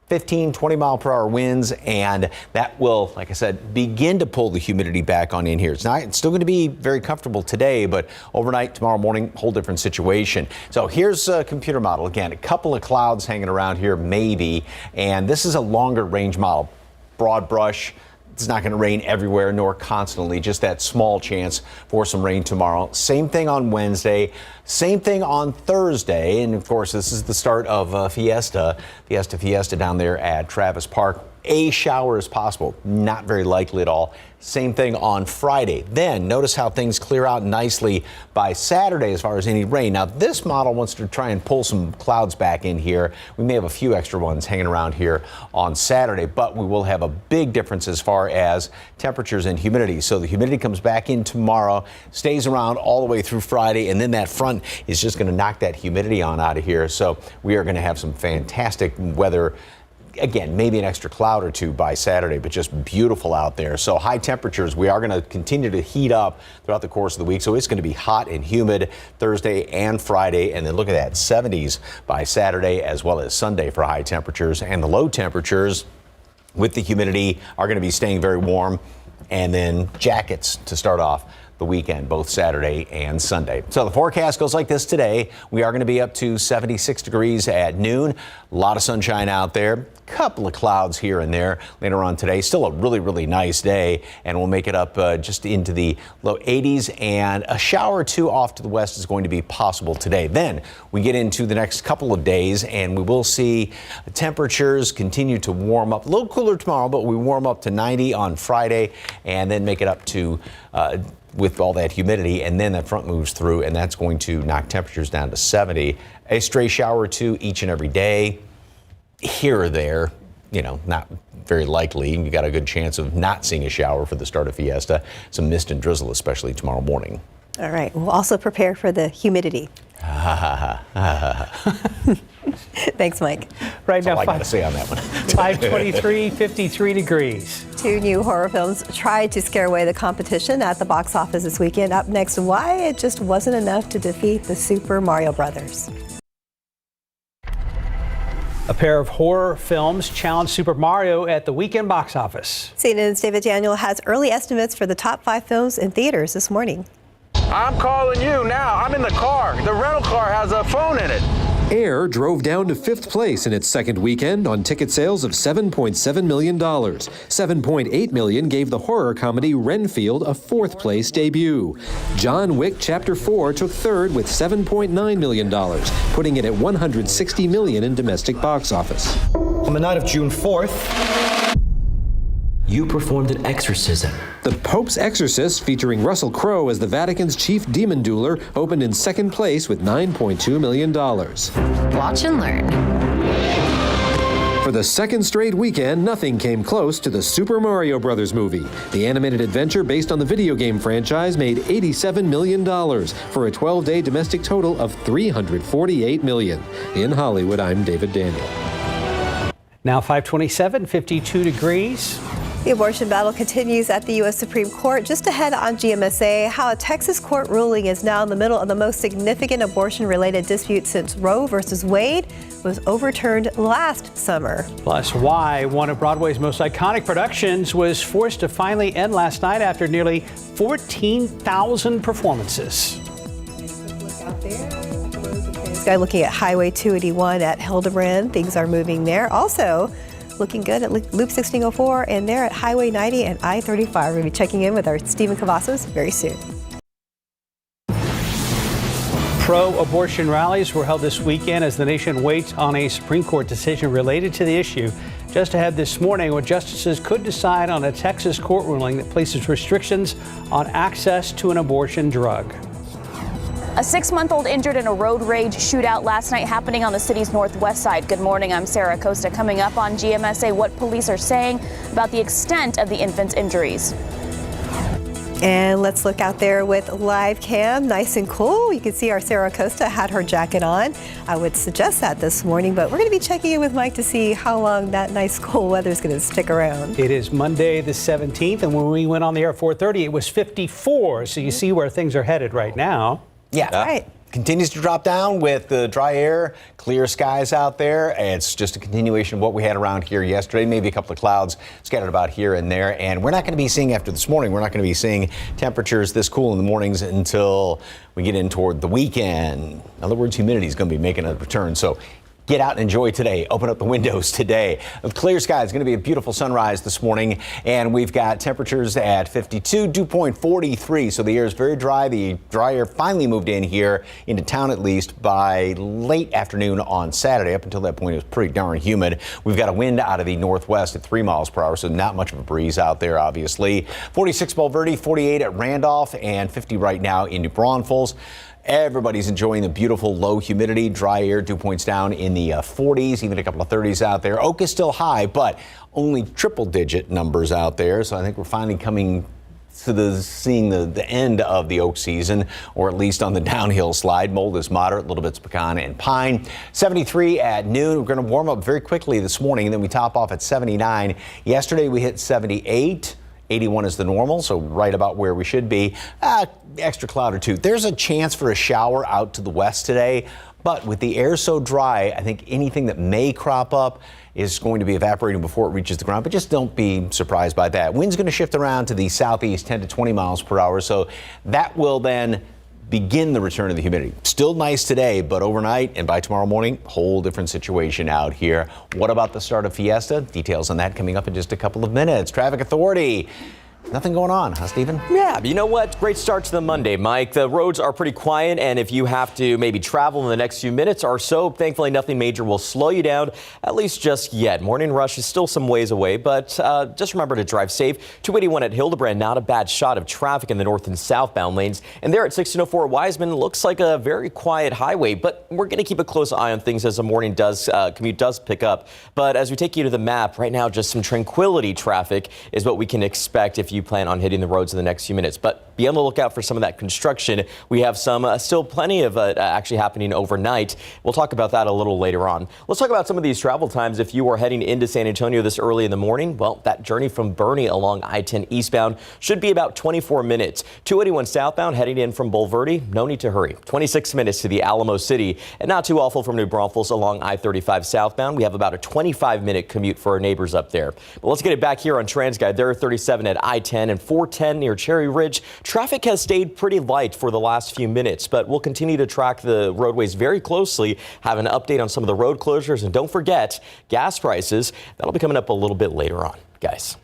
15, 20 mile per hour winds, and that will, like I said, begin to pull the humidity back on in here. It's still going to be very comfortable today, but overnight, tomorrow morning, whole different situation. So here's a computer model. Again, a couple of clouds hanging around here, maybe, and this is a longer range model. Broad brush. It's not going to rain everywhere nor constantly, just that small chance for some rain tomorrow. Same thing on Wednesday, same thing on Thursday. And of course, this is the start of Fiesta down there at Travis Park. A shower is possible, not very likely at all. Same thing on Friday. Then notice how things clear out nicely by Saturday as far as any rain. Now, this model wants to try and pull some clouds back in here. We may have a few extra ones hanging around here on Saturday, but we will have a big difference as far as temperatures and humidity. So the humidity comes back in tomorrow, stays around all the way through Friday, and then that front is just going to knock that humidity on out of here. So we are going to have some fantastic weather. Again, maybe an extra cloud or two by Saturday, but just beautiful out there. So high temperatures, we are going to continue to heat up throughout the course of the week. So it's going to be hot and humid Thursday and Friday. And then look at that, 70s by Saturday as well as Sunday for high temperatures. And the low temperatures with the humidity are going to be staying very warm. And then jackets to start off the weekend, both Saturday and Sunday. So the forecast goes like this today. We are going to be up to 76 degrees at noon. A lot of sunshine out there. Couple of clouds here and there later on today. Still a really, really nice day, and we'll make it up just into the low 80s, and a shower or two off to the west is going to be possible today. Then we get into the next couple of days, and we will see temperatures continue to warm up. A little cooler tomorrow, but we warm up to 90 on Friday, and then make it up to with all that humidity, and then that front moves through, and that's going to knock temperatures down to 70. A stray shower or two each and every day. Here or there, not very likely. You got a good chance of not seeing a shower for the start of Fiesta. Some mist and drizzle, especially tomorrow morning. All right. We'll also prepare for the humidity. Thanks, Mike. Right now, I got to say on that one. 5:23, 53 degrees. Two new horror films tried to scare away the competition at the box office this weekend. Up next, why it just wasn't enough to defeat the Super Mario Brothers. A pair of horror films challenged Super Mario at the weekend box office. CNN's David Daniel has early estimates for the top 5 films in theaters this morning. I'm calling you now. I'm in the car. The rental car has a phone in it. Air drove down to 5th place in its second weekend on ticket sales of $7.7 million. $7.8 million gave the horror comedy Renfield a 4th place debut. John Wick Chapter 4 took 3rd with $7.9 million, putting it at $160 million in domestic box office. On the night of June 4th, you performed an exorcism. The Pope's Exorcist, featuring Russell Crowe as the Vatican's chief demon dueler, opened in 2nd place with $9.2 million. Watch and learn. For the second straight weekend, nothing came close to the Super Mario Bros. Movie. The animated adventure based on the video game franchise made $87 million for a 12-day domestic total of $348 million. In Hollywood, I'm David Daniel. Now 527, 52 degrees. The abortion battle continues at the U.S. Supreme Court. Just ahead on GMSA, how a Texas court ruling is now in the middle of the most significant abortion-related dispute since Roe versus Wade was overturned last summer. Plus, why one of Broadway's most iconic productions was forced to finally end last night after nearly 14,000 performances. This guy looking at Highway 281 at Hildebrand. Things are moving there. Also, looking good at Loop 1604 and there at Highway 90 and I-35. We're going to be checking in with our Stephen Cavazos very soon. Pro-abortion rallies were held this weekend as the nation waits on a Supreme Court decision related to the issue. Just ahead this morning, where justices could decide on a Texas court ruling that places restrictions on access to an abortion drug. A 6-month-old injured in a road rage shootout last night happening on the city's northwest side. Good morning, I'm Sarah Costa. Coming up on GMSA, what police are saying about the extent of the infant's injuries. And let's look out there with live cam, nice and cool. You can see our Sarah Costa had her jacket on. I would suggest that this morning, but we're going to be checking in with Mike to see how long that nice cool weather is going to stick around. It is Monday the 17th, and when we went on the air at 4:30, it was 54. So you see where things are headed right now. Yeah, right. Continues to drop down with the dry air, clear skies out there. It's just a continuation of what we had around here yesterday. Maybe a couple of clouds scattered about here and there. And we're not going to be seeing after this morning, we're not going to be seeing temperatures this cool in the mornings until we get in toward the weekend. In other words, humidity is going to be making a return. So get out and enjoy today. Open up the windows today. Clear skies. Going to be a beautiful sunrise this morning. And we've got temperatures at 52, dew point 43. So the air is very dry. The dry air finally moved in here into town, at least by late afternoon on Saturday. Up until that point, it was pretty darn humid. We've got a wind out of the northwest at 3 miles per hour. So not much of a breeze out there, obviously. 46 Bulverde, 48 at Randolph, and 50 right now in New Braunfels. Everybody's enjoying the beautiful low humidity, dry air, dew points down in the 40s, even a couple of 30s out there. Oak is still high, but only triple-digit numbers out there. So I think we're finally coming to seeing the end of the oak season, or at least on the downhill slide. Mold is moderate, little bits pecan and pine. 73 at noon. We're going to warm up very quickly this morning, and then we top off at 79. Yesterday we hit 78. 81 is the normal, so right about where we should be. Extra cloud or two. There's a chance for a shower out to the west today, but with the air so dry, I think anything that may crop up is going to be evaporating before it reaches the ground, but just don't be surprised by that. Wind's going to shift around to the southeast 10 to 20 miles per hour, so that will then begin the return of the humidity. Still nice today, but overnight and by tomorrow morning, whole different situation out here. What about the start of Fiesta? Details on that coming up in just a couple of minutes. Traffic Authority. Nothing going on, huh, Stephen? Yeah, but you know what? Great start to the Monday, Mike. The roads are pretty quiet, and if you have to maybe travel in the next few minutes or so, thankfully nothing major will slow you down, at least just yet. Morning rush is still some ways away, but just remember to drive safe. 281 at Hildebrand, not a bad shot of traffic in the north and southbound lanes. And there at 1604 Wiseman, looks like a very quiet highway, but we're going to keep a close eye on things as the morning commute does pick up. But as we take you to the map, right now just some tranquility traffic is what we can expect if you plan on hitting the roads in the next few minutes. But be on the lookout for some of that construction. We have some still plenty of actually happening overnight. We'll talk about that a little later on. Let's talk about some of these travel times. If you are heading into San Antonio this early in the morning, well, that journey from Bernie along I-10 eastbound should be about 24 minutes. 281 southbound heading in from Bulverde, no need to hurry. 26 minutes to the Alamo City, and not too awful from New Braunfels along I-35 southbound. We have about a 25-minute commute for our neighbors up there. But let's get it back here on TransGuide. There are 37 at I-10 and 410 near Cherry Ridge, Traffic has stayed pretty light for the last few minutes, but we'll continue to track the roadways very closely, have an update on some of the road closures, and don't forget gas prices. That'll be coming up a little bit later on, guys.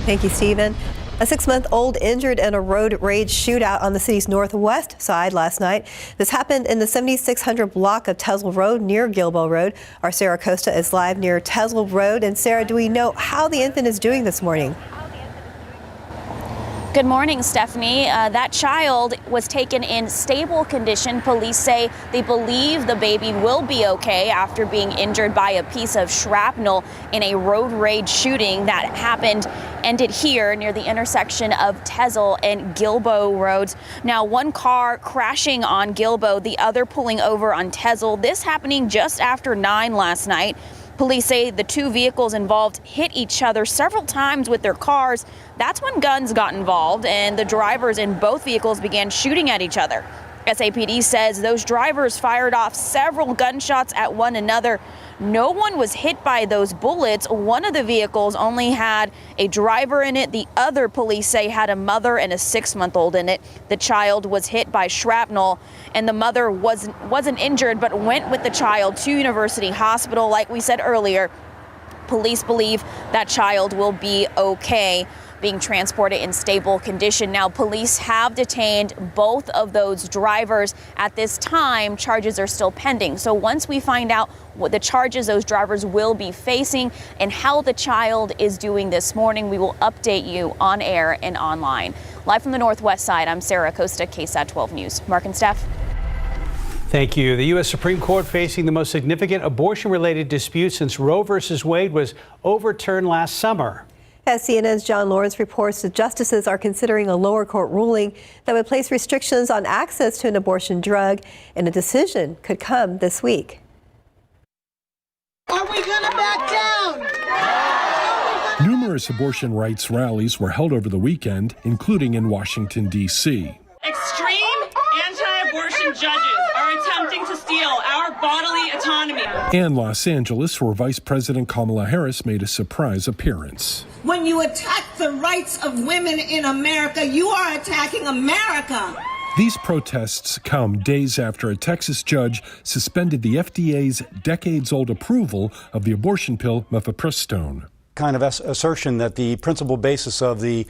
Thank you, Stephen. A 6-month-old injured in a road rage shootout on the city's northwest side last night. This happened in the 7600 block of Tesla Road near Gilbo Road. Our Sarah Costa is live near Tesla Road. And Sarah, do we know how the infant is doing this morning? Good morning, Stephanie. That child was taken in stable condition. Police say they believe the baby will be okay after being injured by a piece of shrapnel in a road rage shooting that ended here near the intersection of Tesla and Gilbo Roads. Now, one car crashing on Gilbo, the other pulling over on Tesla. This happening just after 9 last night. Police say the two vehicles involved hit each other several times with their cars. That's when guns got involved and the drivers in both vehicles began shooting at each other. SAPD says those drivers fired off several gunshots at one another. No one was hit by those bullets. One of the vehicles only had a driver in it. The other, police say, had a mother and a 6-month-old in it. The child was hit by shrapnel, and the mother wasn't injured but went with the child to University Hospital. Like we said earlier, police believe that child will be okay, being transported in stable condition. Now, police have detained both of those drivers. At this time, charges are still pending. So once we find out what the charges those drivers will be facing and how the child is doing this morning, we will update you on air and online. Live from the Northwest Side, I'm Sarah Costa, KSAT 12 News. Mark and Steph. Thank you. The U.S. Supreme Court facing the most significant abortion-related dispute since Roe v. Wade was overturned last summer. As CNN's John Lawrence reports, the justices are considering a lower court ruling that would place restrictions on access to an abortion drug, and a decision could come this week. Are we going to back down? Numerous abortion rights rallies were held over the weekend, including in Washington, D.C. Extreme anti-abortion judges are attempting to steal our bodily autonomy. And Los Angeles, where Vice President Kamala Harris made a surprise appearance. When you attack the rights of women in America, you are attacking America. These protests come days after a Texas judge suspended the FDA's decades-old approval of the abortion pill mifepristone. Kind of assertion that the principal basis of the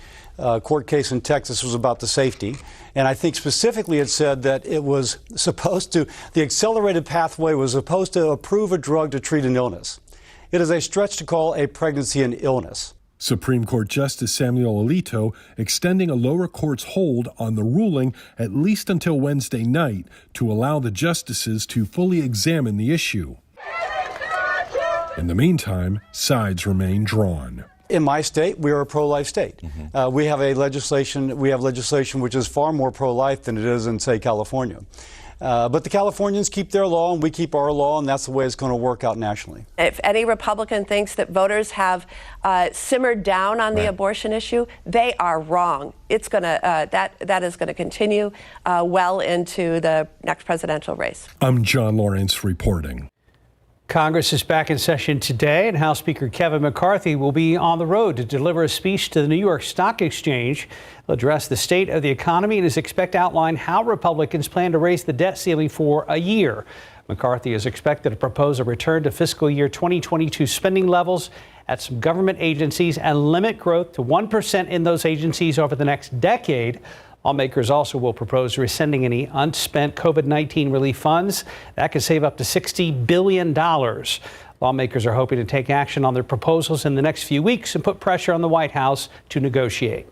court case in Texas was about the safety. And I think specifically it said that it was supposed to, the accelerated pathway was supposed to approve a drug to treat an illness. It is a stretch to call a pregnancy an illness. Supreme Court Justice Samuel Alito extending a lower court's hold on the ruling at least until Wednesday night to allow the justices to fully examine the issue. In the meantime, sides remain drawn. In my state, we are a pro-life state. We have legislation which is far more pro-life than it is in, say, California. But the Californians keep their law and we keep our law, and that's the way it's going to work out nationally. If any Republican thinks that voters have simmered down on the abortion issue, they are wrong. It's going to that is going to continue well into the next presidential race. I'm John Lawrence reporting. Congress is back in session today, and House Speaker Kevin McCarthy will be on the road to deliver a speech to the New York Stock Exchange. He'll address the state of the economy and is expected to outline how Republicans plan to raise the debt ceiling for a year. McCarthy is expected to propose a return to fiscal year 2022 spending levels at some government agencies and limit growth to 1% in those agencies over the next decade. Lawmakers also will propose rescinding any unspent COVID-19 relief funds. That could save up to $60 billion. Lawmakers are hoping to take action on their proposals in the next few weeks and put pressure on the White House to negotiate.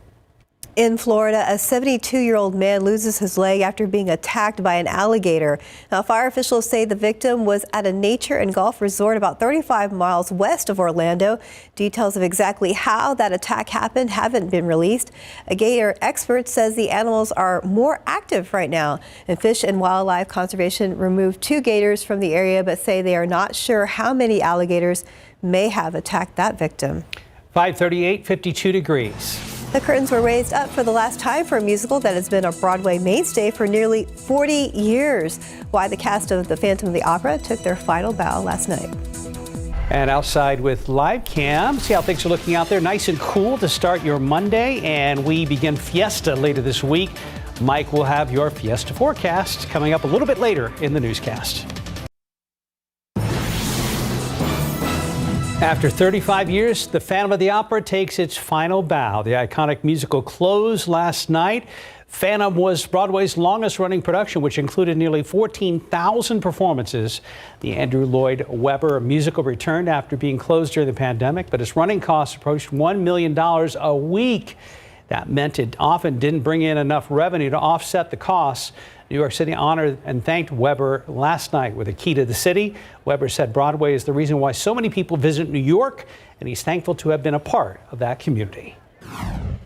In Florida, a 72-year-old man loses his leg after being attacked by an alligator. Now, fire officials say the victim was at a nature and golf resort about 35 miles west of Orlando. Details of exactly how that attack happened haven't been released. A gator expert says the animals are more active right now. And Fish and Wildlife Conservation removed 2 gators from the area, but say they are not sure how many alligators may have attacked that victim. 5:38, 52 degrees. The curtains were raised up for the last time for a musical that has been a Broadway mainstay for nearly 40 years. Why the cast of The Phantom of the Opera took their final bow last night. And outside with live cam, see how things are looking out there. Nice and cool to start your Monday, and we begin Fiesta later this week. Mike will have your Fiesta forecast coming up a little bit later in the newscast. After 35 years, the Phantom of the Opera takes its final bow. The iconic musical closed last night. Phantom was Broadway's longest-running production, which included nearly 14,000 performances. The Andrew Lloyd Webber musical returned after being closed during the pandemic, but its running costs approached $1 million a week. That meant it often didn't bring in enough revenue to offset the costs. New York City honored and thanked Webber last night with a key to the city. Webber said Broadway is the reason why so many people visit New York, and he's thankful to have been a part of that community.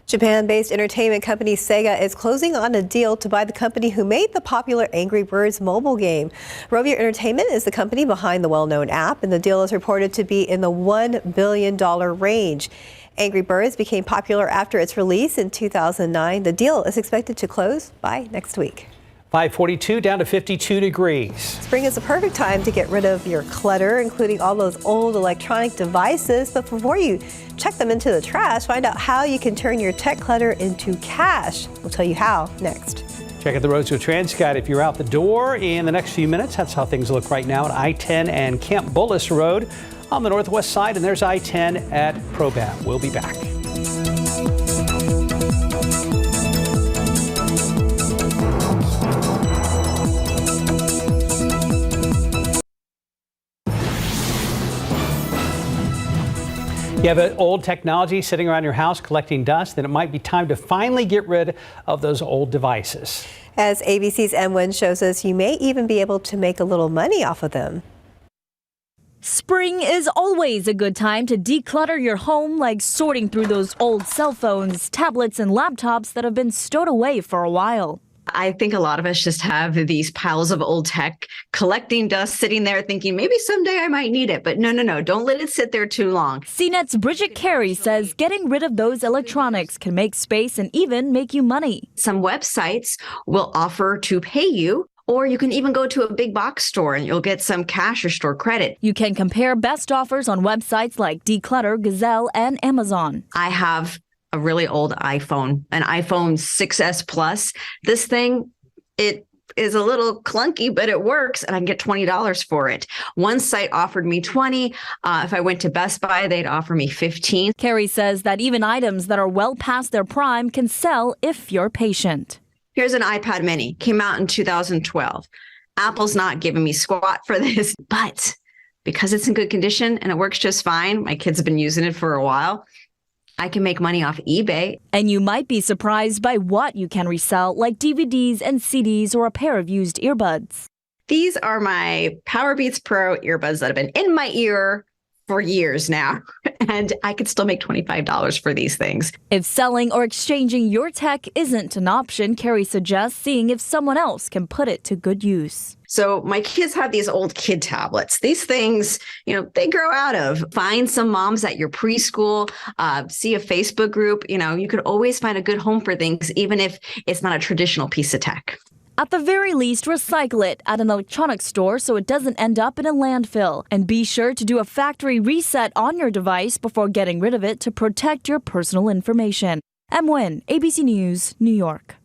Japan-based entertainment company Sega is closing on a deal to buy the company who made the popular Angry Birds mobile game. Rovio Entertainment is the company behind the well-known app, and the deal is reported to be in the $1 billion range. Angry Birds became popular after its release in 2009. The deal is expected to close by next week. 542 down to 52 degrees. Spring is the perfect time to get rid of your clutter, including all those old electronic devices. But before you check them into the trash, find out how you can turn your tech clutter into cash. We'll tell you how next. Check out the roads with TransGuide if you're out the door in the next few minutes. That's how things look right now at I-10 and Camp Bullis Road on the northwest side. And there's I-10 at Probat. We'll be back. You have an old technology sitting around your house collecting dust, then it might be time to finally get rid of those old devices. As ABC's M1 shows us, you may even be able to make a little money off of them. Spring is always a good time to declutter your home, like sorting through those old cell phones, tablets, and laptops that have been stowed away for a while. I think a lot of us just have these piles of old tech collecting dust, sitting there thinking maybe someday I might need it. But no, don't let it sit there too long. CNET's Bridget Carey says getting rid of those electronics can make space and even make you money. Some websites will offer to pay you, or you can even go to a big box store and you'll get some cash or store credit. You can compare best offers on websites like Declutter, Gazelle, and Amazon. I have a really old iPhone, an iPhone 6S Plus. This thing, it is a little clunky, but it works, and I can get $20 for it. One site offered me $20. If I went to Best Buy, they'd offer me $15. Carrie says that even items that are well past their prime can sell if you're patient. Here's an iPad mini, came out in 2012. Apple's not giving me squat for this, but because it's in good condition and it works just fine, my kids have been using it for a while, I can make money off eBay. And you might be surprised by what you can resell, like DVDs and CDs or a pair of used earbuds. These are my Powerbeats Pro earbuds that have been in my ear for years now, and I could still make $25 for these things. If selling or exchanging your tech isn't an option, Carrie suggests seeing if someone else can put it to good use. So my kids have these old kid tablets. These things, they grow out of. Find some moms at your preschool, see a Facebook group. You could always find a good home for things, even if it's not a traditional piece of tech. At the very least, recycle it at an electronics store so it doesn't end up in a landfill. And be sure to do a factory reset on your device before getting rid of it to protect your personal information. M. ABC News, New York.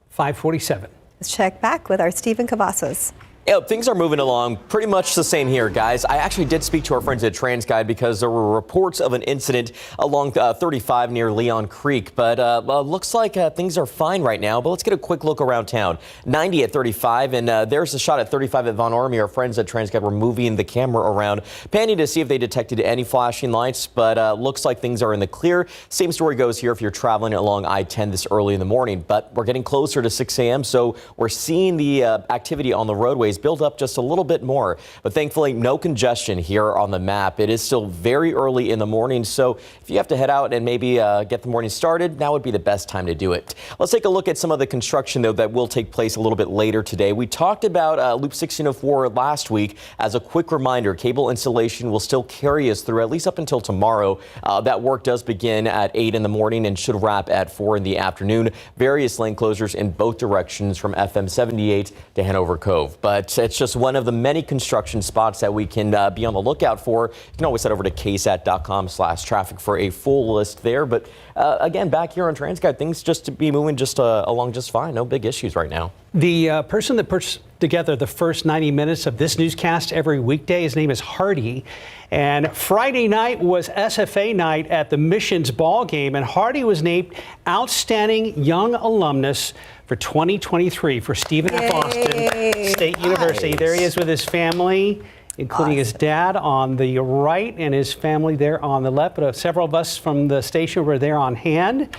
547. Let's check back with our Stephen Cavazos. Yeah, things are moving along pretty much the same here, guys. I actually did speak to our friends at TransGuide because there were reports of an incident along 35 near Leon Creek. But looks like things are fine right now. But let's get a quick look around town. 90 at 35, and there's a shot at 35 at Von Ormy. Our friends at TransGuide were moving the camera around, panning to see if they detected any flashing lights. But looks like things are in the clear. Same story goes here if you're traveling along I-10 this early in the morning. But we're getting closer to 6 a.m., so we're seeing the activity on the roadways build up just a little bit more, but thankfully no congestion here on the map. It is still very early in the morning, so if you have to head out and maybe get the morning started, now would be the best time to do it. Let's take a look at some of the construction, though, that will take place a little bit later today. We talked about Loop 1604 last week. As a quick reminder, cable installation will still carry us through at least up until tomorrow. That work does begin at 8 in the morning and should wrap at 4 in the afternoon. Various lane closures in both directions from FM 78 to Hanover Cove. But but it's just one of the many construction spots that we can be on the lookout for. You can always head over to ksat.com/traffic for a full list there. But again, back here on TransGuide, things just to be moving along just fine. No big issues right now. The person that puts together the first 90 minutes of this newscast every weekday, his name is Hardy. And Friday night was SFA night at the Missions ball game, and Hardy was named Outstanding Young Alumnus for 2023 for Stephen F. Austin State University. There he is with his family, including his dad on the right and his family there on the left. But several of us from the station were there on hand.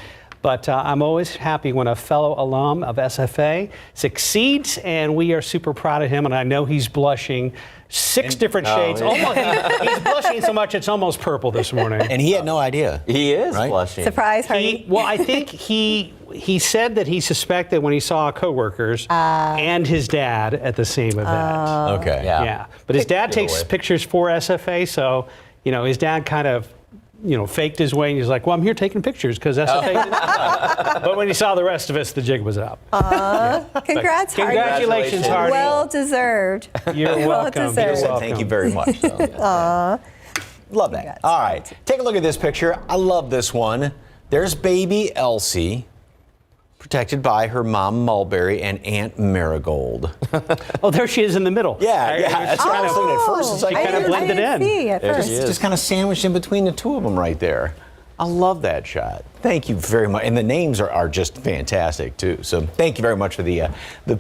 But I'm always happy when a fellow alum of SFA succeeds, and we are super proud of him. And I know he's blushing 6 different shades. He's blushing so much it's almost purple this morning. And he had no idea. He is blushing. Surprise, Hardy. Well, I think he said that he suspected when he saw coworkers and his dad at the same event. Okay. Yeah. But his dad takes pictures for SFA, so his dad kind of faked his way, and he's like, well, I'm here taking pictures because SFA. But when he saw the rest of us, the jig was up. Congrats, Hardy. Congratulations, Hardy. Well deserved. You're welcome. Thank you very much. Love that. All right, take a look at this picture. I love this one. There's baby Elsie, protected by her mom Mulberry and Aunt Marigold. Oh, there she is in the middle. Yeah, that's what I was looking at first. It's like kind of blended in. It's just kind of sandwiched in between the two of them right there. I love that shot. Thank you very much. And the names are just fantastic, too. So thank you very much for the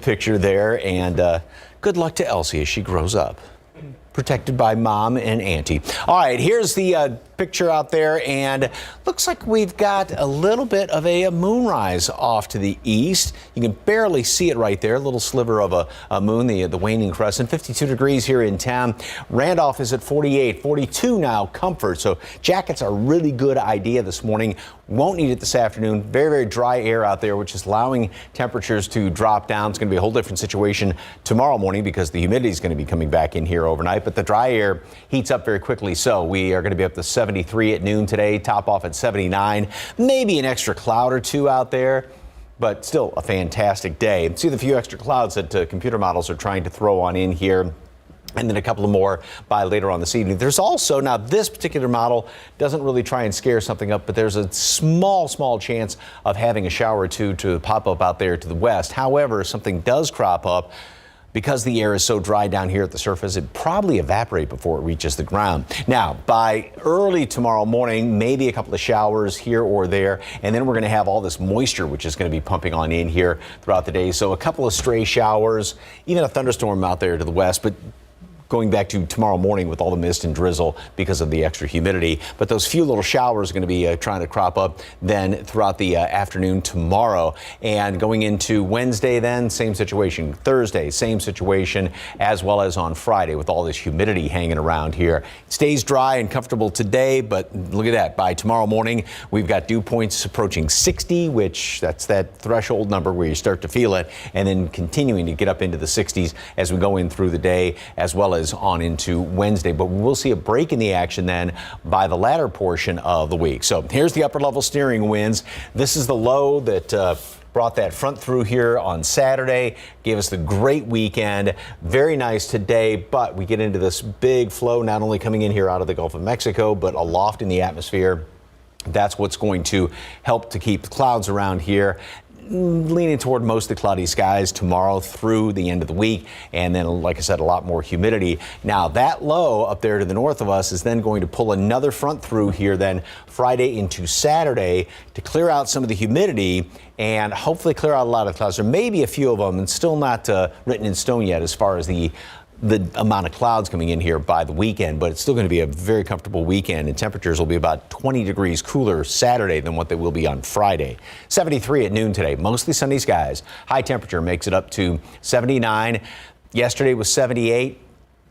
picture there. And good luck to Elsie as she grows up. Protected by mom and auntie. All right, here's the picture out there, and looks like we've got a little bit of a moonrise off to the east. You can barely see it right there, a little sliver of a moon, the waning crescent. 52 degrees here in town. Randolph is at 48, 42 now, Comfort. So jackets are a really good idea this morning. Won't need it this afternoon. Very, very dry air out there, which is allowing temperatures to drop down. It's going to be a whole different situation tomorrow morning because the humidity is going to be coming back in here overnight. But the dry air heats up very quickly. So we are going to be up to 73 at noon today, top off at 79. Maybe an extra cloud or two out there, but still a fantastic day. See the few extra clouds that computer models are trying to throw on in here. And then a couple of more by later on this evening. There's also, now this particular model doesn't really try and scare something up, but there's a small chance of having a shower or two to pop up out there to the west. However, if something does crop up, because the air is so dry down here at the surface, it probably evaporate before it reaches the ground. Now, by early tomorrow morning, maybe a couple of showers here or there, and then we're going to have all this moisture, which is going to be pumping on in here throughout the day. So a couple of stray showers, even a thunderstorm out there to the west, but going back to tomorrow morning with all the mist and drizzle because of the extra humidity. But those few little showers are going to be trying to crop up then throughout the afternoon tomorrow. And going into Wednesday then, same situation. Thursday, same situation, as well as on Friday with all this humidity hanging around here. It stays dry and comfortable today, but look at that. By tomorrow morning, we've got dew points approaching 60, which that's that threshold number where you start to feel it, and then continuing to get up into the 60s as we go in through the day, as well as on into Wednesday. But we'll see a break in the action then by the latter portion of the week. So here's the upper level steering winds. This is the low that brought that front through here on Saturday, gave us the great weekend. Very nice today, but we get into this big flow not only coming in here out of the Gulf of Mexico, but aloft in the atmosphere. That's what's going to help to keep the clouds around here, leaning toward mostly cloudy skies tomorrow through the end of the week. And then, like I said, a lot more humidity. Now, that low up there to the north of us is then going to pull another front through here then Friday into Saturday to clear out some of the humidity and hopefully clear out a lot of clouds. There may be a few of them and still not written in stone yet as far as the amount of clouds coming in here by the weekend, but it's still going to be a very comfortable weekend, and temperatures will be about 20 degrees cooler Saturday than what they will be on Friday. 73 at noon today, mostly sunny skies. High temperature makes it up to 79. Yesterday was 78.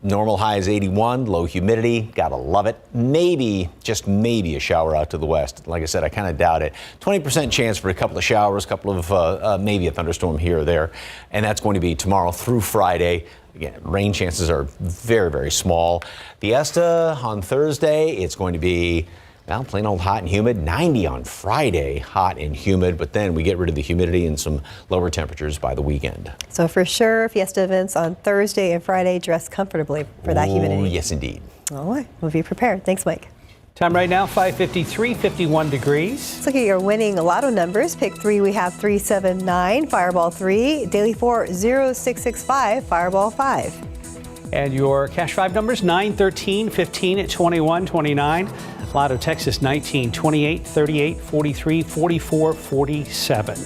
Normal high is 81, low humidity, gotta love it. Maybe, just maybe a shower out to the west. Like I said, I kind of doubt it. 20% chance for a couple of showers, a couple of maybe a thunderstorm here or there, and that's going to be tomorrow through Friday. Again, rain chances are very, very small. The ESTA on Thursday, it's going to be Well, plain old hot and humid. 90 on Friday, hot and humid, but then we get rid of the humidity and some lower temperatures by the weekend. So for sure, Fiesta events on Thursday and Friday. Dress comfortably for that humidity. Yes, indeed. All right, we'll be prepared. Thanks, Mike. Time right now, 5:53, 51 degrees. Let's look at your winning lotto numbers. Pick 3, we have 379, Fireball 3, Daily 4, 0665, Fireball 5. And your Cash 5 numbers, 9, 13, 15, 21, 29. Lotto Texas, 19, 28, 38, 43, 44, 47.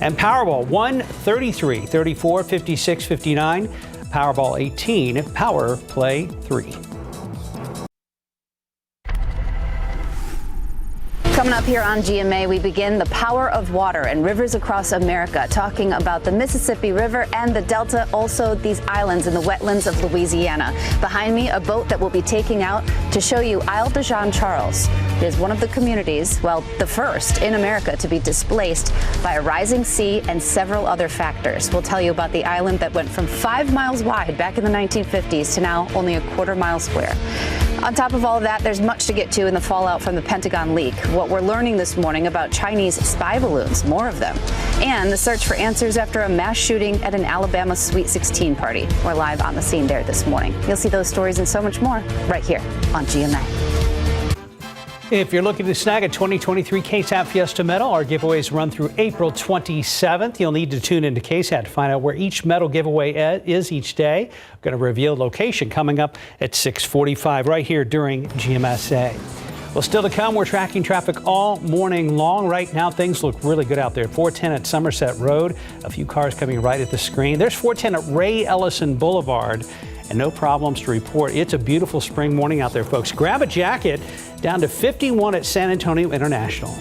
And Powerball, 1, 33, 34, 56, 59. Powerball 18, Power Play 3. Coming up here on GMA, we begin the power of water and rivers across America, talking about the Mississippi River and the Delta, also these islands in the wetlands of Louisiana. Behind me, a boat that will be taking out to show you Isle de Jean Charles. It is one of the communities, well, the first in America to be displaced by a rising sea and several other factors. We'll tell you about the island that went from 5 miles wide back in the 1950s to now only a quarter-mile square. On top of all of that, there's much to get to in the fallout from the Pentagon leak. What we're learning this morning about Chinese spy balloons, more of them, and the search for answers after a mass shooting at an Alabama Sweet 16 party. We're live on the scene there this morning. You'll see those stories and so much more right here on GMA. If you're looking to snag a 2023 KSAT Fiesta medal, our giveaways run through April 27th. You'll need to tune into KSAT to find out where each medal giveaway is each day. I'm going to reveal location coming up at 6:45 right here during GMSA. Well, still to come, we're tracking traffic all morning long. Right now, things look really good out there. 410 at Somerset Road. A few cars coming right at the screen. There's 410 at Ray Ellison Boulevard. And no problems to report. It's a beautiful spring morning out there, folks. Grab a jacket. Down to 51 at San Antonio International.